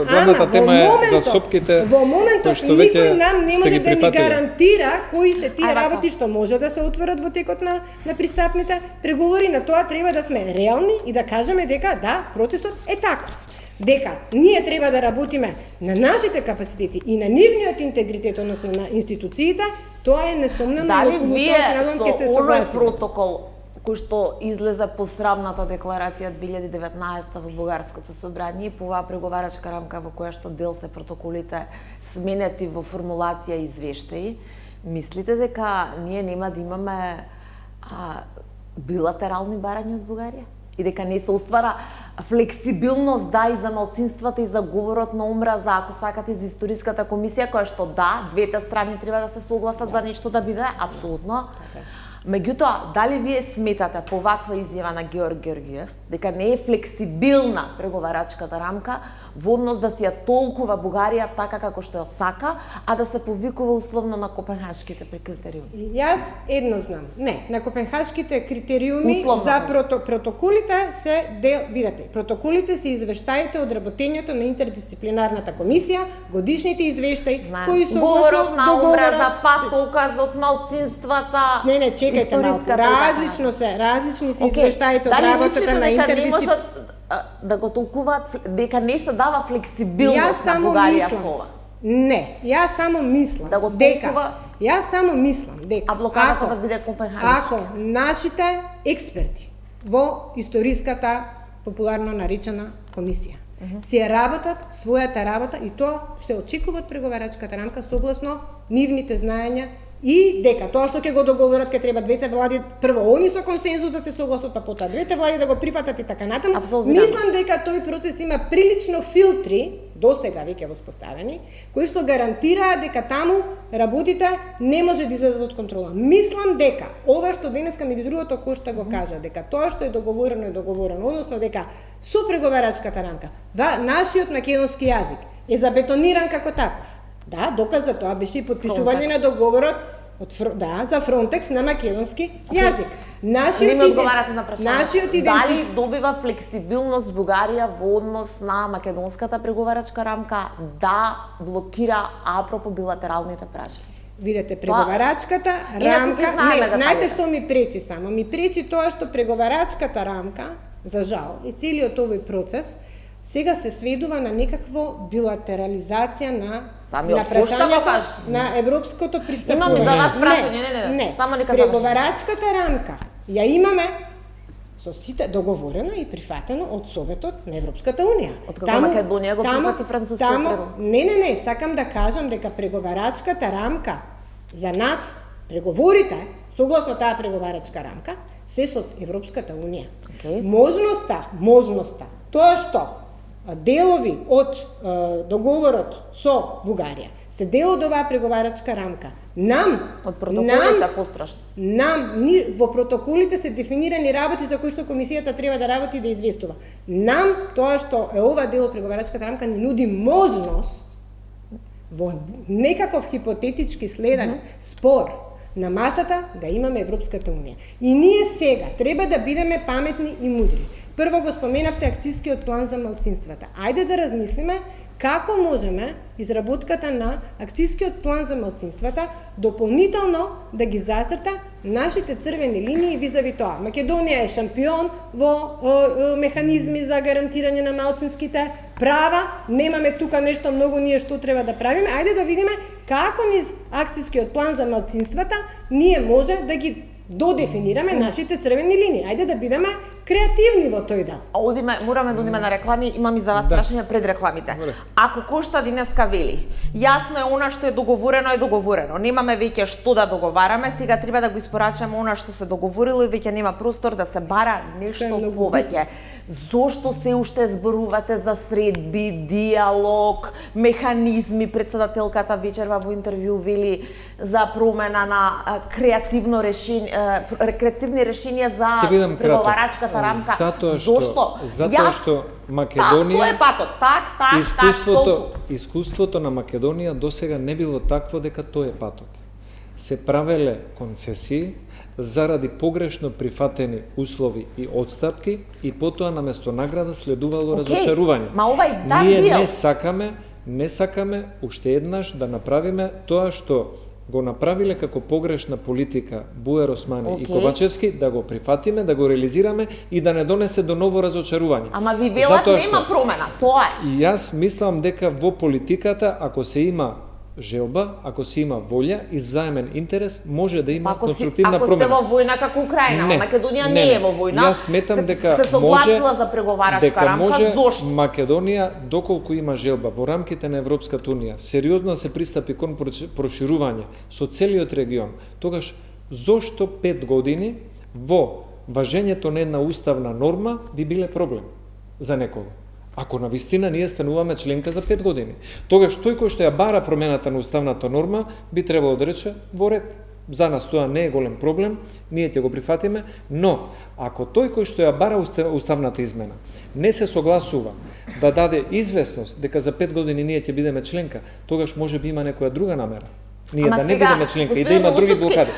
главната тема е за сопките. Во моментот никој нам не може да ни гарантира кои се тие работи што може да се отворат во текот на пристапните преговори. На тоа треба да сме реални и да кажеме дека да, процесот е таков. Дека ние треба да работиме на нашите капацитети и на нивниот интегритет, односно на институциите, тоа е несомнено. Дали вие со овој протокол кој што излезе по срамната декларација 2019 во Бугарското собрание и по оваа преговарачка рамка во која што дел се протоколите сменети во формулација и извештаи, мислите дека ние нема да имаме билатерални барања од Бугарија? И дека не се оствара флексибилност и за малцинствата и за говорот на омраза, ако сакате за историската комисија, која што двете страни треба да се согласат за нешто да биде, апсолутно. Меѓутоа, дали вие сметате по ваква изјава на Георг Георгиев дека не е флексибилна преговарачката рамка во однос да си ја толкува Бугарија така како што ја сака, а да се повикува условно на копенхашките критериуми? Јас едно знам. Не, на копенхашките критериуми условно за протоколите се видете, протоколите се извештаите од работењето на интердисциплинарната комисија, годишните извештаи кои се говорот на омраза, патоказот, малцинствата. Не, чекајте малку. Различни се извештаите од работата на интердисциплинарната да го толкуваат дека не се дава флексибилност на Бугарија со ова. Не, јас само мислам да го толкува. Јас само мислам дека а блокадата да биде копенхашка. Ако нашите експерти во историската популарно наричана комисија си работат својата работа и тоа се очекува од преговарачката рамка согласно нивните знаења и дека тоа што ќе го договорат ќе треба двете влади прво они со консензус да се согласат, па потоа двете влади да го прифатат и така натаму. Мислам дека тој процес има прилично филтри досега веќе воспоставени, кои што гарантираат дека таму работите не може да излезат од контрола. Мислам дека ова што денеска меѓу другото Кошта го кажа, дека тоа што е договорено, односно дека со преговарачката рамка, нашиот македонски јазик е забетониран како таков. Да, доказ за тоа беше и подпишување на договорот за Фронтекс на македонски јазик. Нашиот дали добива флексибилност Бугарија во однос на македонската преговарачка рамка да блокира апропо билатералните прашања? Видете, преговарачката рамка, знаете што ми пречи само? Ми пречи тоа што преговарачката рамка, за жал, и целиот овој процес сега се сведува на некакво билатерализација на прашањето на европското пристапување. Имаме за вас прашање, не. Само нека преговарачката рамка ја имаме со сите договорено и прифатено од Советот на Европската унија. Од како Македонија го прифати францускиот предлог? Не, сакам да кажам дека преговарачката рамка за нас, преговорите согласно таа преговарачка рамка се со Европската унија. Можноста, тоа што делови од договорот со Бугарија се дел од оваа преговарачка рамка. Од протоколите пострашно. Во протоколите се дефинирани работи за кои што комисијата треба да работи и да известува. Тоа што е ова дел од преговарачката рамка ни нуди можност во некаков хипотетички следен спор на масата да имаме Европската унија. И ние сега треба да бидеме паметни и мудри. Прво го споменавте акцијскиот план за малцинствата. Ајде да размислиме како можеме изработката на акцијскиот план за малцинствата дополнително да ги зацрта нашите црвени линии визави тоа. Македонија е шампион во механизми за гарантирање на малцинските права, немаме тука нешто многу ние што треба да правиме. Ајде да видиме како низ акцијскиот план за малцинствата ние може да ги додефинираме нашите црвени линии. Ајде да бидеме креативни во тој дел. Мораме да одиме на реклами, имам и за вас прашање пред рекламите. Ако Кошта денеска вели, јасно е она што е договорено, немаме веќе што да договараме, сега треба да го испорачаме она што се договорило и веќе нема простор да се бара нешто повеќе. Зошто се уште зборувате за средби, диалог, механизми? Председателката вечерва во интервју вели за промена на креативни решенија за преговарачката рамка. Затоа што Македонија... Тоа е патот, Искуството на Македонија досега не било такво дека тоа е патот. Се правеле концесии заради погрешно прифатени услови и отстапки и потоа наместо награда следувало разочарување. Ние не сакаме уште еднаш да направиме тоа што го направиле како погрешна политика Буер Османи и Ковачевски, да го прифатиме, да го реализираме и да не донесе до ново разочарување. Ама ви велат нема промена, тоа е. И јас мислам дека во политиката, ако се има желба, ако се има волја и взаемен интерес, може да има Ако конструктивна сте промена. во војна како Украина, Не, Македонија не, не е во војна. Јас сметам дека се согласила може за преговарачка дека рамка, може зошто? Македонија, доколку има желба во рамките на Европската унија, сериозно да се пристапи кон проширување со целиот регион, тогаш зошто 5 години во важењето на една уставна норма би биле проблем за некого? Ако навистина ние стануваме членка за 5 години, тогаш тој кој што ја бара промената на уставната норма би требало да рече во ред. За нас тоа не е голем проблем, ние ќе го прифатиме, но ако тој кој што ја бара уставната измена не се согласува да даде известност дека за 5 години ние ќе бидеме членка, тогаш може би има некоја друга намера. Ние да не бидеме членка и да има други блокади.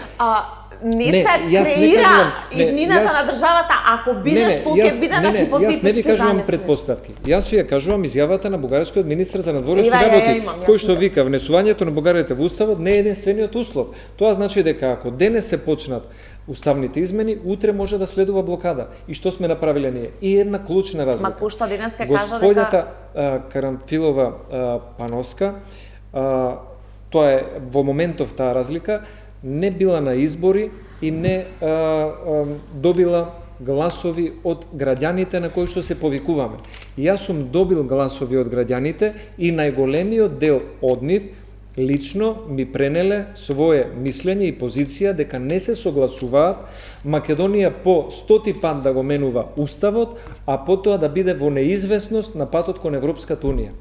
Не се креира иднината на државата ако бидеш тука ќе биде на хипотетички Јас не ви кажувам замисли. предпоставки. Јас ви ја кажувам изјавата на бугарскиот министар за надворешни Ја работи, имам, кој јас што вика внесувањето на бугарите во уставот не е единствениот услов. Тоа значи дека ако денес се почнат уставните измени, утре може да следува блокада. И што сме направиле ние? И една клучна разлика. Ма кој што денес ке кажа дека Господјата Карамфилова Пановска, тоа е во моментов таа разлика, не била на избори и не добила гласови од граѓаните на кои што се повикуваме. И јас сум добил гласови од граѓаните и најголемиот дел од нив лично ми пренеле свое мислење и позиција дека не се согласуваат Македонија по 100 пат да го менува уставот, а потоа да биде во неизвестност на патот кон Европската унија.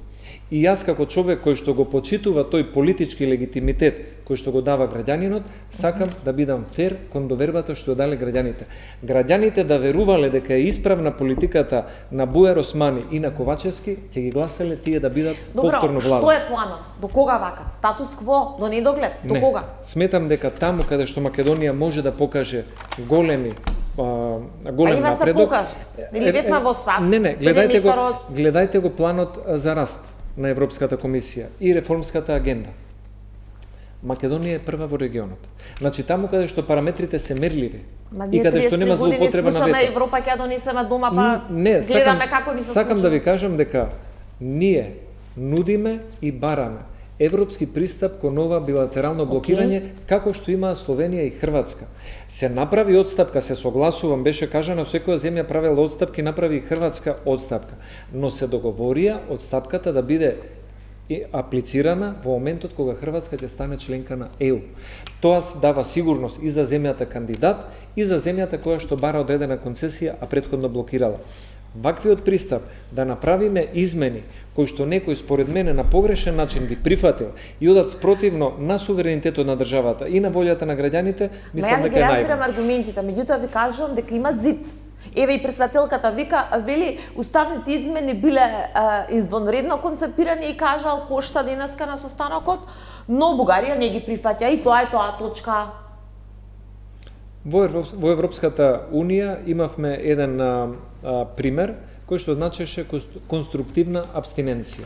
И јас како човек кој што го почитува тој политички легитимитет кој што го дава граѓанинот, сакам да бидам фер кон довербата што ја дале граѓаните. Граѓаните да верувале дека е исправна политиката на Бујар Османи и на Ковачевски, ќе ги гласале тие да бидат повторно влада. Добро, што е планот? До кога вака? Статус кво? До недоглед? До Не. кога? Сметам дека таму каде што Македонија може да покаже голем има се напредок. покаже. Или бевме во САД. Не, гледајте го планот за раст на Европската комисија и реформската агенда. Македонија е прва во регионот. Значи таму каде што параметрите се мерливи и каде што нема злоупотреба на вето. Европа ќе донесеме дома, па не, гледаме како ни се сакам да ви кажам дека ние нудиме и бараме европски пристап кон ова билатерално блокирање, како што има Словенија и Хрватска. Се направи одстапка, се согласувам, беше кажано, секоја земја правела одстапки, направи и Хрватска одстапка. Но се договорија одстапката да биде аплицирана во моментот кога Хрватска ќе стане членка на ЕУ. Тоа дава сигурност и за земјата кандидат, и за земјата која што бара одредена концесија, а претходно блокирала. Ваквиот пристап да направиме измени кои што некој според мене на погрешен начин ги прифатил и одат спротивно на суверенитетот на државата и на волјата на граѓаните, мислам дека е наивно. Ја разбирам аргументите, меѓутоа ви кажувам дека има зид. Еве и претседателката вели уставните измени биле извонредно концепирани и кажал кошта денеска на состанокот, но Бугарија не ги прифаќа и тоа е тоа точка. Во Европската унија имавме еден пример кој што значеше конструктивна абстиненција.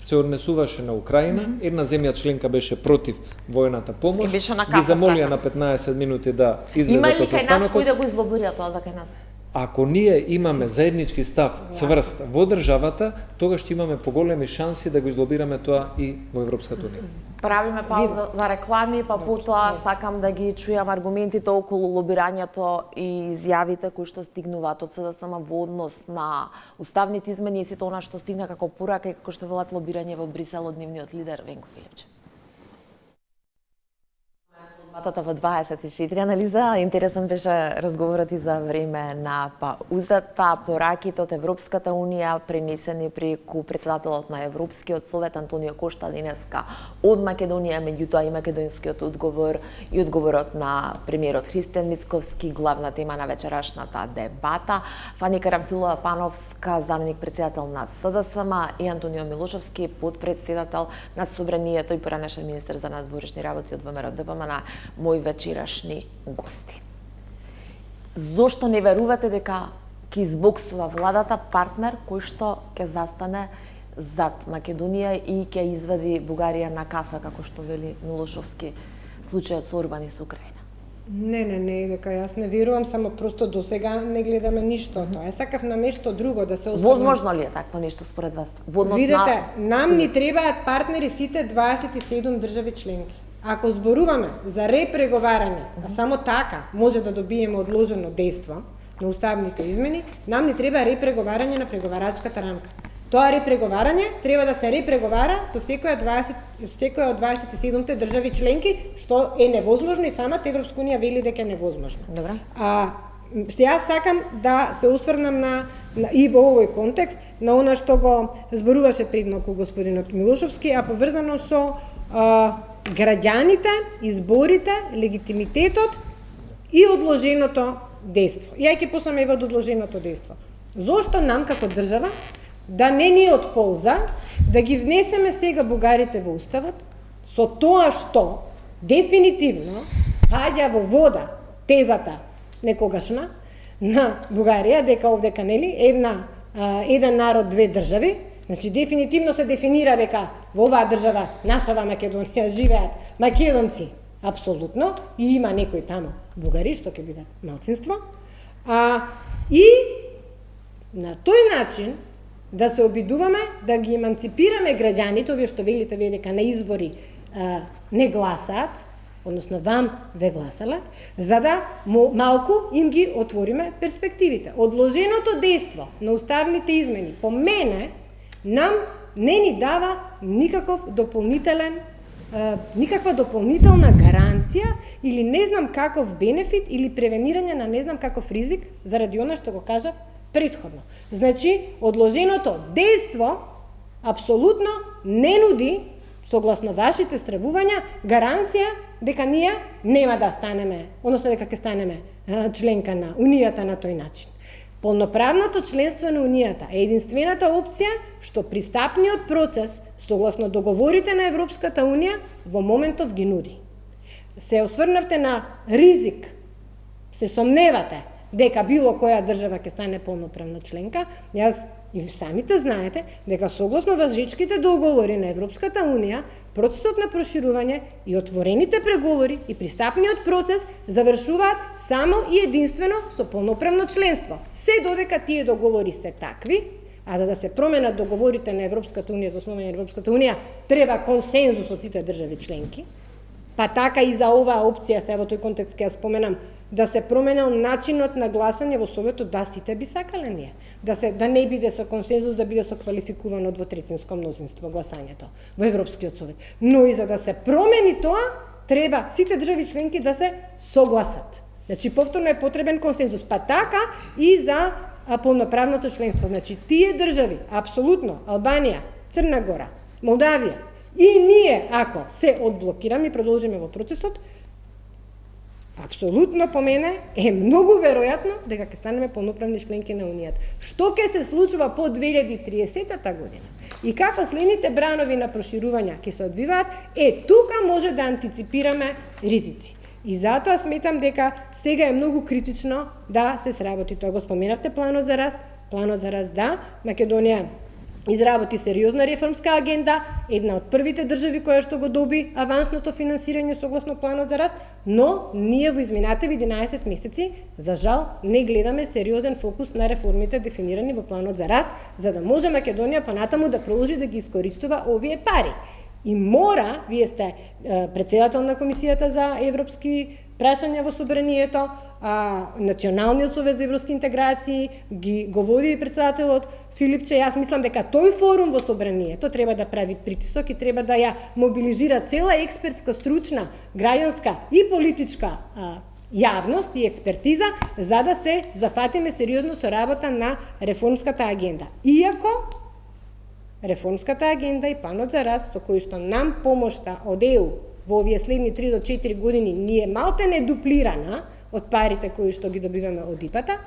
Се однесуваше на Украина, една земја членка беше против војната помош, ги замолија на 15 минути да излезат од состанокот. Има ли кај нас кој да го излоборија тоа за кај нас? Ако ние имаме заеднички став, цврст во државата, тогаш ќе имаме поголеми шанси да го излобираме тоа и во Европската унија. Правиме пауза за реклами, па потоа сакам да ги чујам аргументите околу лобирањето и изјавите кои што стигнуваат од СДСМ во однос на уставните измени и сето она што стигна како порака и како што велат лобирање во Брисел од нивниот лидер Венко Филипче. Батата во 24 анализа, интересен беше разговорот и за време на паузата, пораките од Европската унија пренесени преку претседателот на Европскиот совет Антонио Кошта денеска од Македонија, меѓутоа и македонскиот одговор и одговорот на премиерот Христијан Мицковски, главна тема на вечерашната дебата. Фани Карамфилова Пановска, заменик претседател на СДСМ, и Антонио Милошовски, подпредседател на Собранието и поранешен министер за надворешни работи од ВМРО ДПМН, мои вечерашни гости. Зошто не верувате дека ќе избоксува владата партнер кој што ќе застане зад Македонија и ќе извади Бугарија на кафе, како што вели Милошовски, случајот со Орбан и со Украина? Не, дека јас не верувам, само просто до сега не гледаме ништо тоа. Јас сакав на нешто друго да се осврнам. Возможно ли е такво нешто според вас? Во однос Видете, нам ни требаат партнери сите 27 држави членки. Ако зборуваме за репреговарање, а само така може да добиеме одложено дејство на уставните измени, нам ни треба репреговарање на преговарачката рамка. Тоа репреговарање треба да се репреговара со секоја од 27-те држави членки, што е невозможно и самата Европска унија вели дека е невозможно. Добре. Јас сакам да се осврнам и во овој контекст на она што го зборуваше пред малку господинот Милошовски, а поврзано со граѓаните, изборите, легитимитетот и одложеното дејство. Ја ќе почнам од одложеното дејство. Зошто нам како држава да не ни од полза да ги внесеме сега бугарите во уставот со тоа што дефинитивно паѓа во вода тезата некогашна на Бугарија дека овдека нели еден народ, две држави. Значи дефинитивно се дефинира дека во оваа држава, нашава Македонија, живеат македонци апсолутно и има некои таму бугари што ќе бидат малцинство. И на тој начин да се обидуваме да ги еманципираме граѓаните, овие што велите вие дека на избори не гласаат, односно вам ве гласале, за да малку им ги отвориме перспективите. Одложеното дејство на уставните измени, по мене, нам не ни дава никаква дополнителна гаранција или не знам каков бенефит или превенирање на не знам каков ризик заради она што го кажав претходно. Значи, одложеното дејство апсолутно не нуди, согласно вашите стравувања, гаранција дека ние нема да станеме, односно дека ќе станеме членка на Унијата на тој начин. Полноправното членство на Унијата е единствената опција што пристапниот процес, согласно договорите на Европската Унија, во моментов ги нуди. Се осврнавте на ризик, се сомневате дека било која држава ќе стане полноправна членка. Јас и самите знаете дека согласно важечките договори на Европската Унија, процесот на проширување и отворените преговори и пристапниот процес завршуваат само и единствено со полноправно членство. Се додека тие договори се такви, а за да се променат договорите на Европската Унија за основање на Европската Унија, треба консензус од сите држави членки. Па така и за оваа опција, се во тој контекст ќе ја споменам, да се променел начинот на гласање во Советот, да сите би сакале ние. Да не биде со консензус, да биде со квалификувано двотретинско мнозинство гласањето во Европскиот Совет. Но и за да се промени тоа, треба сите држави членки да се согласат. Значи, повторно е потребен консензус. Па така и за полноправното членство. Значи, тие држави, апсолутно, Албанија, Црна Гора, Молдавија, и ние, ако се одблокираме и продолжиме во процесот, апсолутно по мене е многу веројатно дека ќе станеме полноправни членки на Унијата. Што ќе се случува по 2030 година и како следните бранови на проширување ќе се одвиваат, тука може да антиципираме ризици. И затоа сметам дека сега е многу критично да се сработи тоа. Го споменавте планот за раст. Планот за раст, да, Македонија изработи сериозна реформска агенда, една од првите држави која што го доби авансното финансирање согласно планот за раст, но ние во изминатите 11 месеци, за жал, не гледаме сериозен фокус на реформите дефинирани во планот за раст, за да може Македонија понатаму да продолжи да ги искористува овие пари. И мора, вие сте председател на Комисијата за европски прашања во собранието, Националниот совет за европски интеграции, го води и председателот Филипче. Јас мислам дека тој форум во собранието треба да прави притисок и треба да ја мобилизира цела експертска, стручна, граѓанска и политичка јавност и експертиза, за да се зафатиме сериозно со работа на реформската агенда. Иако реформската агенда и планот за раст, со кој што нам помошта од ЕУ во овие следни 3 до 4 години ние малте не дуплирана од парите кои што ги добиваме од ИПА-та,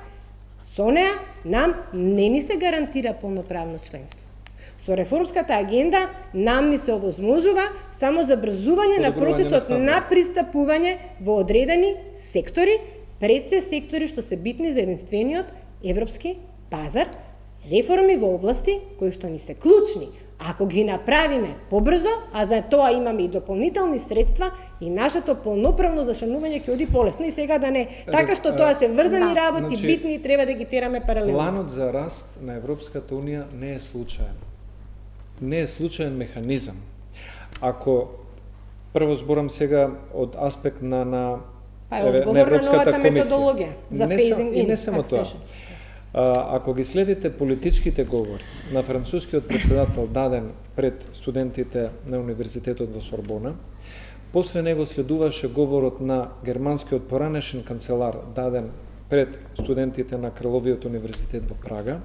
со неа нам не ни се гарантира полноправно членство. Со реформската агенда нам ни се овозможува само забрзување на процесот на пристапување во одредени сектори, пред се сектори што се битни за единствениот европски пазар, реформи во области кои што ни се клучни, Ако ги направиме побрзо, а за тоа имаме и дополнителни средства, и нашето полноправно зачленување ќе оди полесно. И сега да не така што тоа се врзани работи, значи, битни и треба да ги тераме паралелно. Планот за раст на Европската унија не е случаен. Не е случаен механизам. Ако прво зборам сега од аспект на Европската комисија. За phasing in, и не само тоа. Ако ги следите политичките говори на францускиот председател даден пред студентите на Универзитетот во Сорбона, после него следуваше говорот на германскиот поранешен канцелар даден пред студентите на Краловиот универзитет во Прага,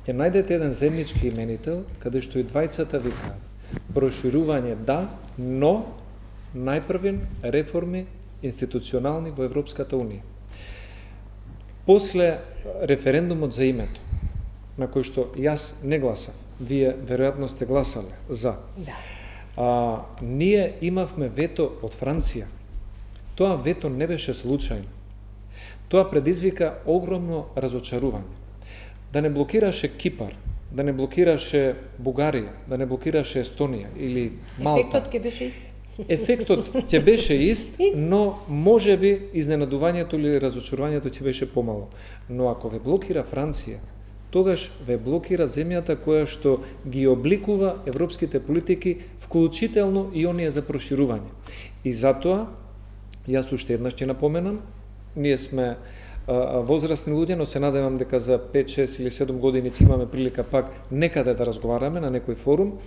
ќе најдете еден заеднички именител, каде што и двајцата викаат проширување да, но најпрвен реформи институционални во Европската унија. После референдумот за името, на кој што јас не гласав, вие веројатно сте гласале за. Да. Ние имавме вето од Франција. Тоа вето не беше случајно. Тоа предизвика огромно разочарување. Да не блокираше Кипар, да не блокираше Бугарија, да не блокираше Естонија или Малта. Ефектот ќе беше ист. Ефектот ќе беше ист, но можеби изненадувањето или разочарувањето ќе беше помало. Но ако ве блокира Франција, тогаш ве блокира земјата која што ги обликува европските политики, вклучително и оние за проширување. И затоа, јас уште еднаш ќе напоменам, ние сме возрастни луѓе, но се надевам дека за 5, 6 или 7 години ќе имаме прилика пак некаде да разговараме на некој форум.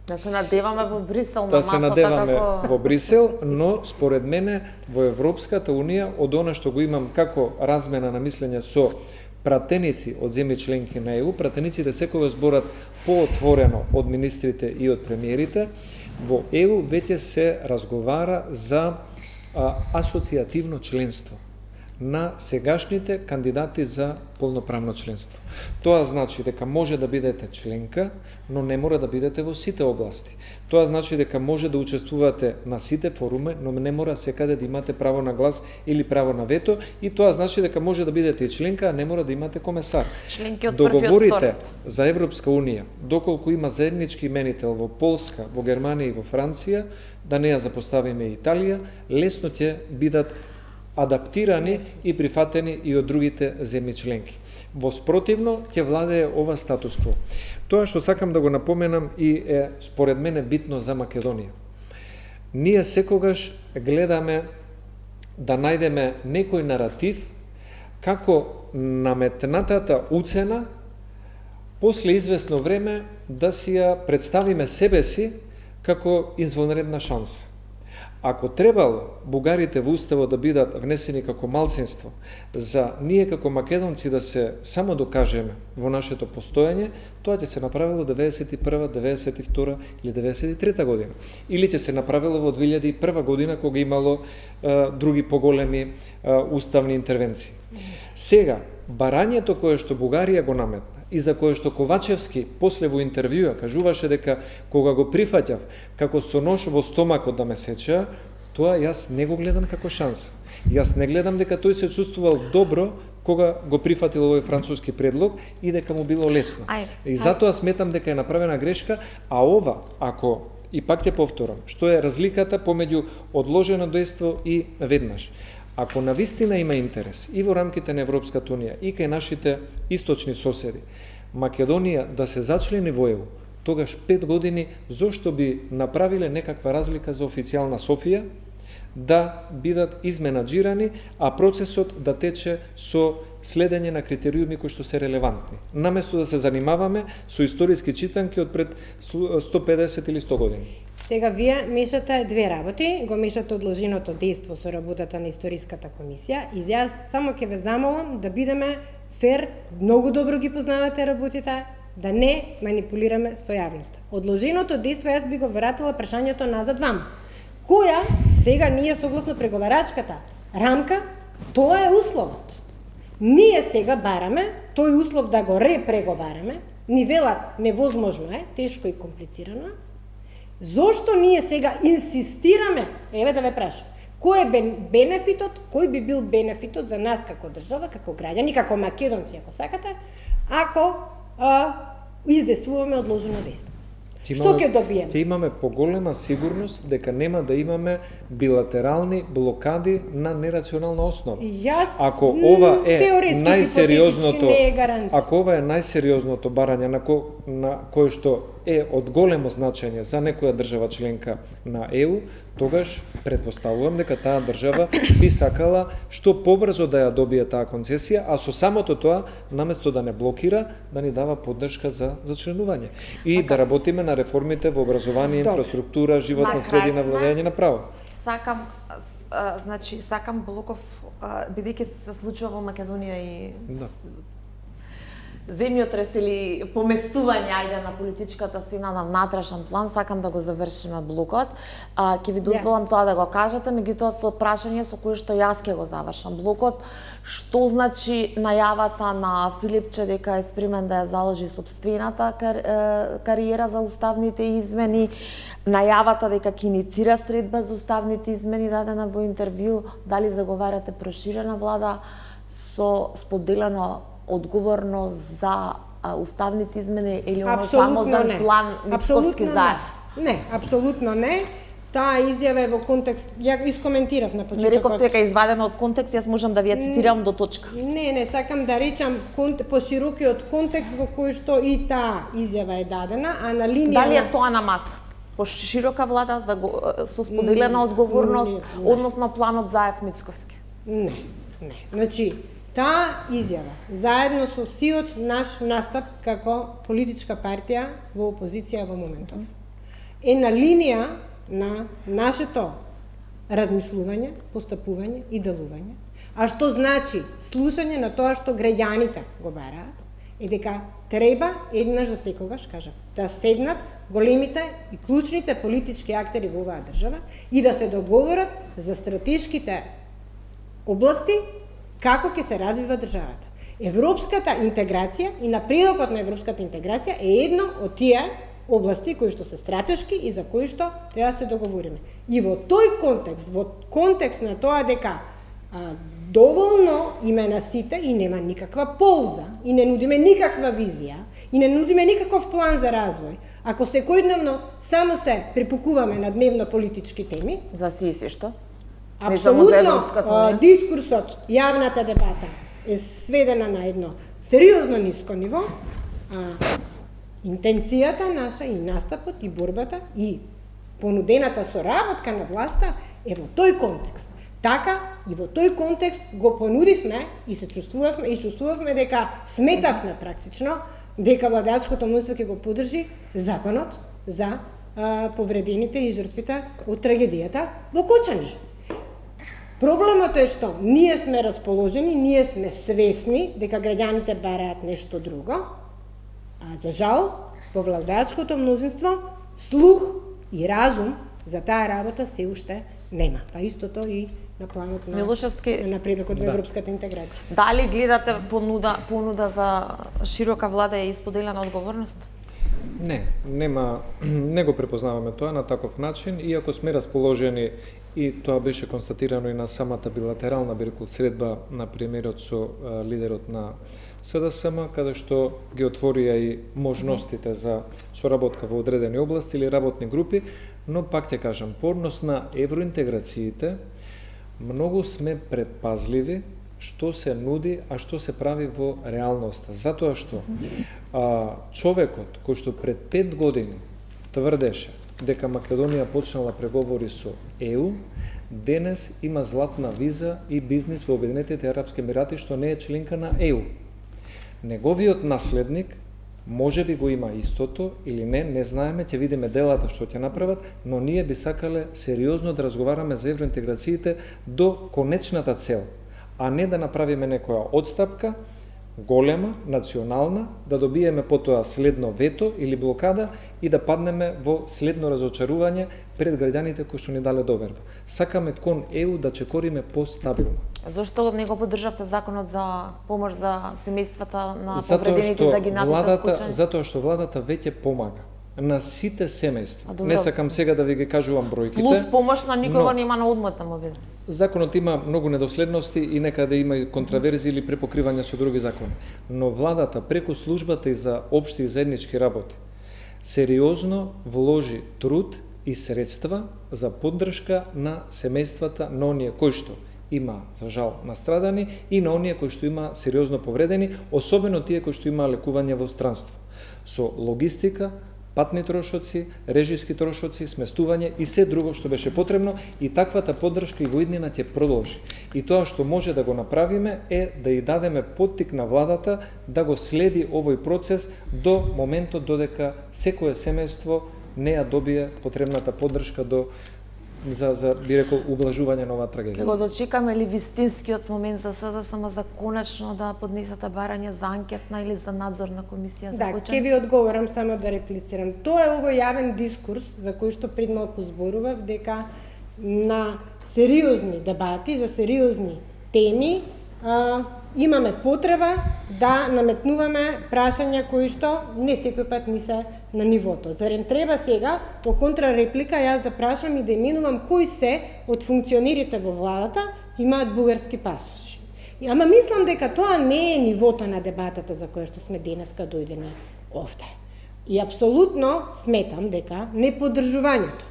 Да се надеваме во Брисел на масата. Да се надеваме како... во Брисел, но според мене во Европската унија, од она што го имам како размена на мислење со пратеници од земји членки на ЕУ, пратениците секогаш зборат поотворено од министрите и од премиерите, во ЕУ веќе се разговара за асоцијативно членство на сегашните кандидати за полноправно членство. Тоа значи дека може да бидете членка, но не мора да бидете во сите области. Тоа значи дека може да учествувате на сите форуми, но не мора секаде да имате право на глас или право на вето, и тоа значи дека може да бидете и членка, а не мора да имате комесар. Договорите за Европска унија, доколку има заеднички именител во Полска, во Германија и во Франција, да не ја запоставиме Италија, лесно ќе бидат адаптирани и прифатени и од другите земји членки. Во спротивно ќе владее ова статус-кво. Тоа што сакам да го напоменам и е според мене битно за Македонија. Ние секогаш гледаме да најдеме некој наратив како наметнатата уцена после известно време да си ја представиме себе си како извонредна шанса. Ако требало бугарите во уставот да бидат внесени како малцинство, за ние како македонци да се само докажеме во нашето постоење, тоа ќе се направило 91, 92 или 93 година. Или ќе се направило во 2001 година, кога имало други поголеми уставни интервенции. Сега, барањето кое што Бугарија го наметна и за кое што Ковачевски после во интервјуа кажуваше дека кога го прифаќав како со нож во стомакот да ме сеча, тоа јас не го гледам како шанса. Јас не гледам дека тој се чувствувал добро кога го прифатил овој француски предлог и дека му било лесно. И затоа сметам дека е направена грешка, а ова, ако и пак ќе повторам, што е разликата помеѓу одложено дејство и веднаш. Ако навистина има интерес и во рамките на Европската унија и кај нашите источни соседи, Македонија да се зачлени во ЕУ, тогаш 5 години зошто би направиле некаква разлика за официјална Софија да бидат изменаџирани, а процесот да тече со следење на критериуми кои што се релевантни. Наместо да се занимаваме со историски читанки од пред 150 или 100 години. Сега вие мешате две работи, го мешате одложеното дејство со работата на историската комисија, и јас само ќе ве замолам да бидеме фер, многу добро ги познавате работите, да не манипулираме со јавноста. Одложеното дејство јас би го вратила прашањето назад вам. Која сега ние согласно преговарачката рамка, тоа е условот. Ние сега бараме тој услов да го репреговараме, ни велат невозможно е, тешко и комплицирано. Зошто ние сега инсистираме, еве да ве прашам, кој е бенефитот, кој би бил бенефитот за нас како држава, како граѓани, како македонци, ако сакате, ако издействуваме одложено дејство? Што ќе добиеме? Ќе имаме поголема сигурност дека нема да имаме билатерални блокади на нерационална основа. Ако ова е најсериозното, не е гаранција. ако ова е најсериозното барање на кое што е од големо значење за некоја држава членка на ЕУ, тогаш претпоставувам дека таа држава би сакала што побрзо да ја добие таа концесија, а со самото тоа, наместо да не блокира, да ни дава поддршка за членување. И да работиме на реформите во образование, инфраструктура, животна средина, владење на право. Сакам Блоков, бидејќи се случува во Македонија и земјотрес или поместување на политичката сцена на внатрешен план, сакам да го завршиме блокот. Ќе ви дозволам тоа да го кажете, меѓутоа со прашање со кое што јас ќе го завршам блокот. Што значи најавата на Филипче дека е спремен да ја заложи сопствената кариера за уставните измени, најавата дека ќе иницира средба за уставните измени дадена во интервју, дали заговарате проширена влада со споделено одговорност за уставните измени или само за план Мицковски заев? Не, апсолутно не. Таа изјава е во контекст, ја искоментирав на почетокот. Ме рековте дека е извадена од контекст, јас можам да ви ја цитирам до точка. Не, сакам да речам поширокиот контекст во кој што и таа изјава е дадена, а на линија... Дали е тоа на маса? Поширока влада со споделена одговорност, односно планот Заев Мицковски? Не. Значи, таа изјава, заедно со сиот наш настап како политичка партија во опозиција во моментов, е на линија на нашето размислување, постапување и делување. А што значи слушање на тоа што граѓаните го бараат, е дека треба еднаш за секогаш, кажав, да седнат големите и клучните политички актери во оваа држава и да се договорат за стратешките области како ќе се развива државата. Европската интеграција и напредокот на европската интеграција е едно од тие области кои што се стратешки и за кои што треба да се договориме. И во тој контекст, во контекст на тоа дека доволно име на сите и нема никаква полза и не нудиме никаква визија и не нудиме никаков план за развој, ако секојдневно само се припукуваме на дневно политички теми, за си што? Апсолутно, дискурсот, јавната дебата е сведена на едно сериозно ниско ниво, интенцијата наша и настапот и борбата и понудената соработка на власта е во тој контекст. Така и во тој контекст го понудивме и се чувствувавме дека сметавме практично дека владеачкото мнозинство ќе го поддржи законот за повредените и жртвите од трагедијата во Кочани. Проблемот е што ние сме расположени, ние сме свесни дека граѓаните бараат нешто друго, а за жал во владеачкото мнозинство слух и разум за таа работа се уште нема. Па истото и на планот на напредокот во европската интеграција. Дали гледате понуда за широка влада и споделена одговорност? Не го препознаваме тоа на таков начин, иако сме расположени и тоа беше констатирано и на самата билатерална средба на премиерот со лидерот на СДСМ, каде што ги отворија и можностите за соработка во одредени области или работни групи, но пак ќе кажам, по однос на евроинтеграциите, многу сме предпазливи што се нуди, а што се прави во реалноста. Затоа што човекот кој што пред 5 години тврдеше дека Македонија почнала преговори со ЕУ, денес има златна виза и бизнис во Обединетите Арапски Емирати, што не е членка на ЕУ. Неговиот наследник може би го има истото или не знаеме, ќе видиме делата што ќе направат, но ние би сакале сериозно да разговараме за евроинтеграциите до конечната цел, а не да направиме некоја одстапка, голема, национална, да добиеме потоа следно вето или блокада и да паднеме во следно разочарување пред граѓаните кои што ни дале доверба. Сакаме кон ЕУ да чекориме постабилно. Зошто не го поддржавте законот за помош за семејствата на повредените и загинатите од Кочани? Затоа што владата веќе помага на сите семејства. Не сакам сега да ви ги кажувам бројките. Плюс помош на никого нема на одмота, му видам. Законот има многу недоследности и некаде има и контраверзии или препокривања со други закони. Но владата преку службата и за општи и заеднички работи сериозно вложи труд и средства за поддршка на семејствата на оние кои што има, за жал, настрадани и на оние кои што има сериозно повредени, особено тие кои што има лекување во странство. Со логистика, патни трошоци, режиски трошоци, сместување и се друго што беше потребно, и таквата поддршка и во иднина ќе продолжи. И тоа што може да го направиме е да и дадеме поттик на владата да го следи овој процес до моментот додека секое семејство не ја добие потребната поддршка за би рекол ублажување на оваа трагедија. Го дочекаме ли вистинскиот момент за СДСМ за конечно да поднесете барање за анкетна или за надзорна комисија за Да, ќе ви одговорам, само да реплицирам. Тоа е овој јавен дискурс за кој што пред малку зборував, дека на сериозни дебати, за сериозни теми, имаме потреба да наметнуваме прашања кои што не секој пат не се на нивото. Зарем треба сега, по контрареплика, јас да прашам и да именувам кои се од функционерите во владата имаат бугарски пасоши. Ама мислам дека тоа не е нивото на дебатата за која што сме денеска дојдени овде. И апсолутно сметам дека неподдржувањето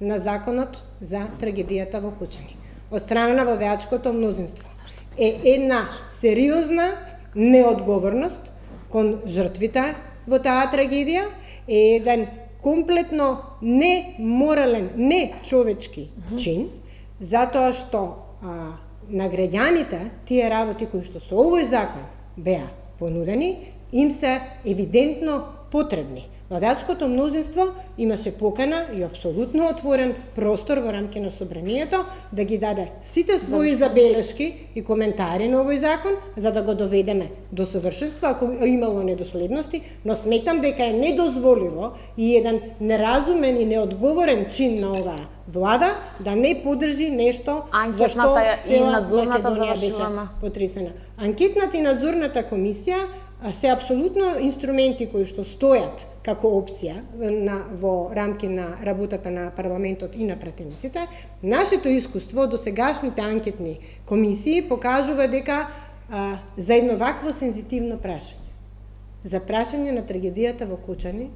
на законот за трагедијата во Кучани од страна на владеачкото мнозинство е една сериозна неодговорност кон жртвите во таа трагедија, е еден комплетно неморален, нечовечки чин, затоа што на граѓаните тие работи кои што со овој закон беа понудени, им се евидентно потребни. Владеачкото мнозинство имаше покана и апсолутно отворен простор во рамки на собранието да ги даде сите своји забелешки и коментари на овој закон за да го доведеме до совршенство ако имало недоследности, но сметам дека е недозволиво и еден неразумен и неодговорен чин на оваа влада да не поддржи нешто за што и надзорната завршуваме потресена. Анкетната и надзорната комисија се апсолутно инструменти кои што стојат како опција во рамки на работата на парламентот и на пратениците. Нашето искуство до сегашните анкетни комисии покажува дека за едно вакво сензитивно прашање, за прашање на трагедијата во Кучани,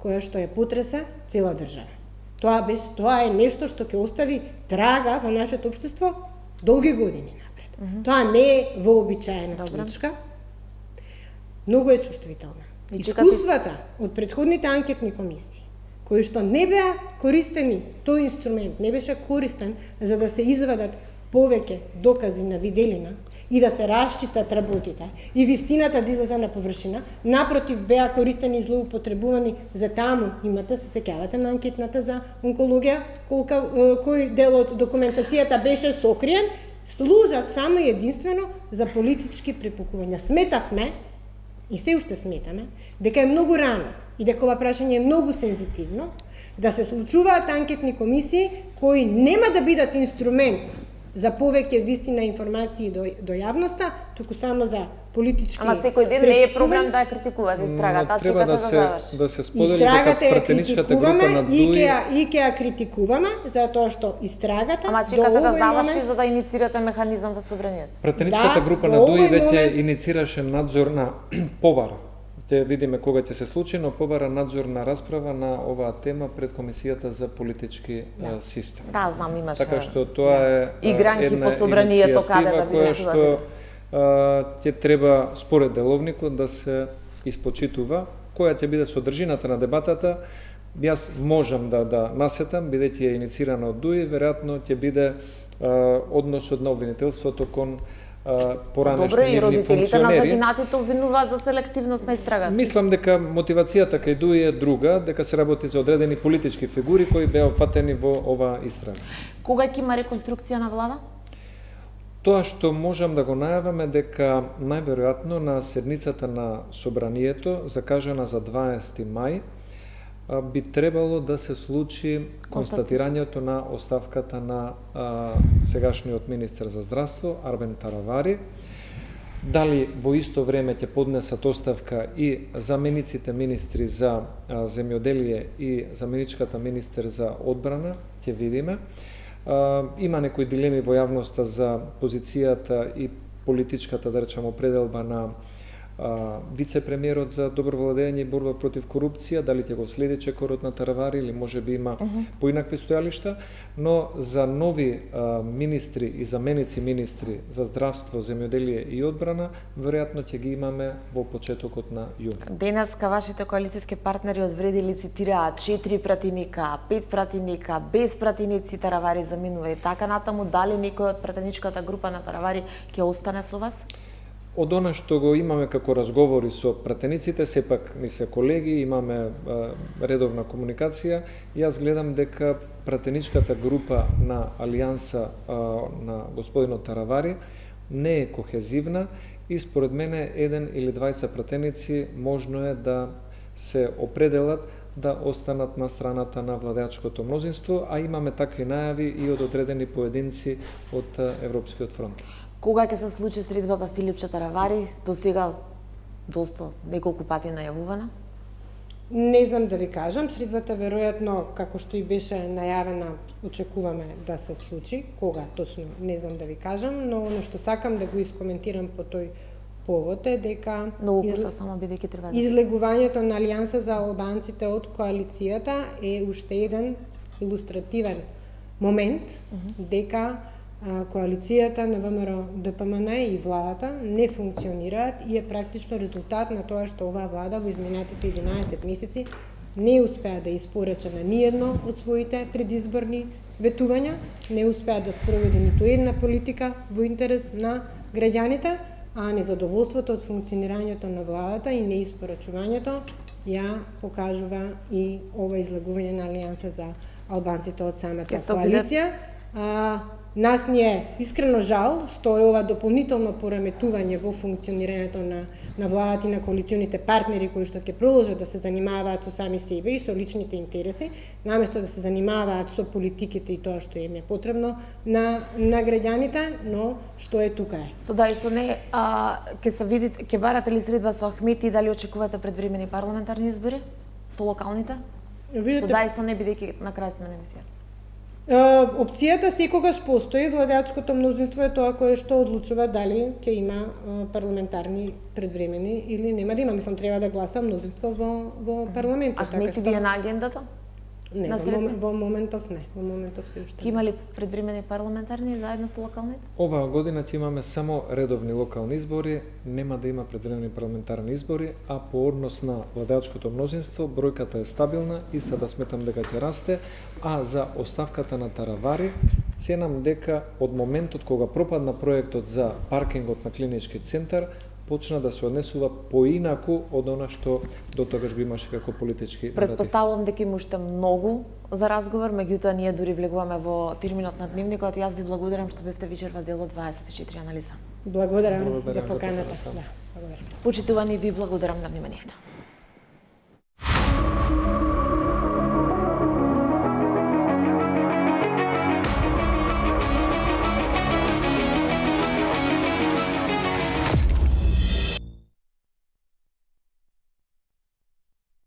која што ја потресе цела држава. Тоа е нешто што ќе остави трага во нашето општество долги години напред. Тоа не е вообичаена случка. Многу е чувствителна. Искуствата од претходните анкетни комисии, кои што не беа користени, тој инструмент не беше користен за да се извадат повеќе докази на виделина и да се расчистат работите и вистината да излезе на површина, напротив беа користени и злоупотребувани за таму. Имате, се сеќавате на анкетната за онкологија, кој дел од документацијата беше сокриен, служат само и единствено за политички препукувања. Сметавме, и се уште сметаме, дека е многу рано и дека ова прашање е многу сензитивно, да се случуваат анкетни комисии кои нема да бидат инструмент за повеќе вистина информации до јавноста, туку само за политички. Ама секој ден не е проблем да ја критикувате истрагата, треба да се сподели дека пратеничката група на ДУИ и ќе ја критикуваме затоа што истрагата Ама чекате да заврши за да иницирате механизам во собранието. Пратеничката група на ДУИ веќе иницираше надзор на побара. Те видиме кога ќе се случи, но побара надзорна расправа на оваа тема пред Комисијата за политички систем. Да, знам, имаше. Така што тоа е игранки по собранието каде да бидеш што ќе треба според деловникот да се испочитува која ќе биде содржината на дебатата. Јас можам да насетам, бидејќи е иницирано од ДУИ, веројатно ќе биде односот на обвинителството кон поранешни нивни функционери. Добро, и родителите на загинатите обвинуваат за селективност на истрагата. Мислам дека мотивацијата кај ДУИ е друга, дека се работи за одредени политички фигури кои беа опфатени во оваа истрага. Кога ќе има реконструкција на влада? Тоа што можам да го најавам е дека најверојатно на седницата на собранието, закажана за 20 мај, би требало да се случи констатирањето на оставката на сегашниот министер за здравство, Арбен Таравари. Дали во исто време ќе поднесат оставка и замениците министри за земјоделие и заменичката министер за одбрана, ќе видиме. Има некои дилеми во јавноста за позицијата и политичката, да речеме, определба на вице-премиерот за добро владење и борба против корупција, дали ќе го следи чекорот на Таравари или можеби има поинакви стојалишта, но за нови министри и заменици министри за здравство, земјоделие и одбрана, веројатно ќе ги имаме во почетокот на јуни. Денеска вашите коалициски партнери одвреди лицитираат 4 пратеника, 5 пратеника, без пратеници Таравари заминува и така натаму. Дали некој од пратеничката група на Таравари ќе остане со вас? Од она што го имаме како разговори со пратениците, сепак ни се колеги, имаме редовна комуникација. Јас гледам дека пратеничката група на Алијанса на господинот Таравари не е кохезивна и според мене еден или двајца пратеници можно е да се определат да останат на страната на владеачкото мнозинство, а имаме такви најави и од одредени поединци од Европскиот фронт. Кога ќе се случи средбата Филипче Таравари? До сега доста неколку пати најавувана. Не знам да ви кажам, средбата веројатно, како што и беше најавена, очекуваме да се случи. Кога точно, не знам да ви кажам, но ono што сакам да го искоментирам по тој повод е дека само бидејќи треба да излегувањето на Алијанса за албанците од коалицијата е уште еден илустративен момент дека коалицијата на ВМРО ДПМН и владата не функционираат и е практично резултат на тоа што оваа влада во изминатите 11 месеци не успеа да испорача на ниедно од своите предизборни ветувања, не успеа да спроведе ниту една политика во интерес на граѓаните, а незадоволството од функционирањето на владата и неиспорачувањето ја покажува и ова излегување на Алијанса за албанците од самата коалиција. Нас ни е искрено жал што е ова дополнително пореметување во функционирањето на владата и на коалиционите партнери кои што ќе продолжат да се занимаваат со сами себе и со личните интереси, наместо да се занимаваат со политиките и тоа што им е потребно на граѓаните, но што е тука е. Со да и со не, ќе се видите, ќе барате ли средба со Ахмети и дали очекувате предвремени парламентарни избори со локалните? Со да и со не, бидејќи на крај сме на емисијата. Опцијата секогаш постои, владеачкото мнозинство е тоа кое што одлучува дали ќе има парламентарни предвремени или нема да има. Мислам, треба да гласа мнозинство во парламентот. Ахмети ви е на агендата? Не, во моментов не. Во моментов се уште. Ќе има ли предвремени парламентарни заедно со локалните? Оваа година ќе имаме само редовни локални избори, нема да има предвремени парламентарни избори, а по однос на владеачкото мнозинство бројката е стабилна, истата сметам дека ќе расте, а за оставката на Таравари ценам дека од моментот кога пропадна проектот за паркингот на клинички центар, почна да се однесува поинаку од она што до тогаш го имаше како политички наратив. Предпоставувам дека има уште многу за разговор, меѓутоа ние дури влегуваме во терминот на дневникот. Јас ви благодарам што бевте вечерва дел од 24 анализа. Благодарам за поканата. Да, благодарам. Почитувани, ви благодарам на вниманието.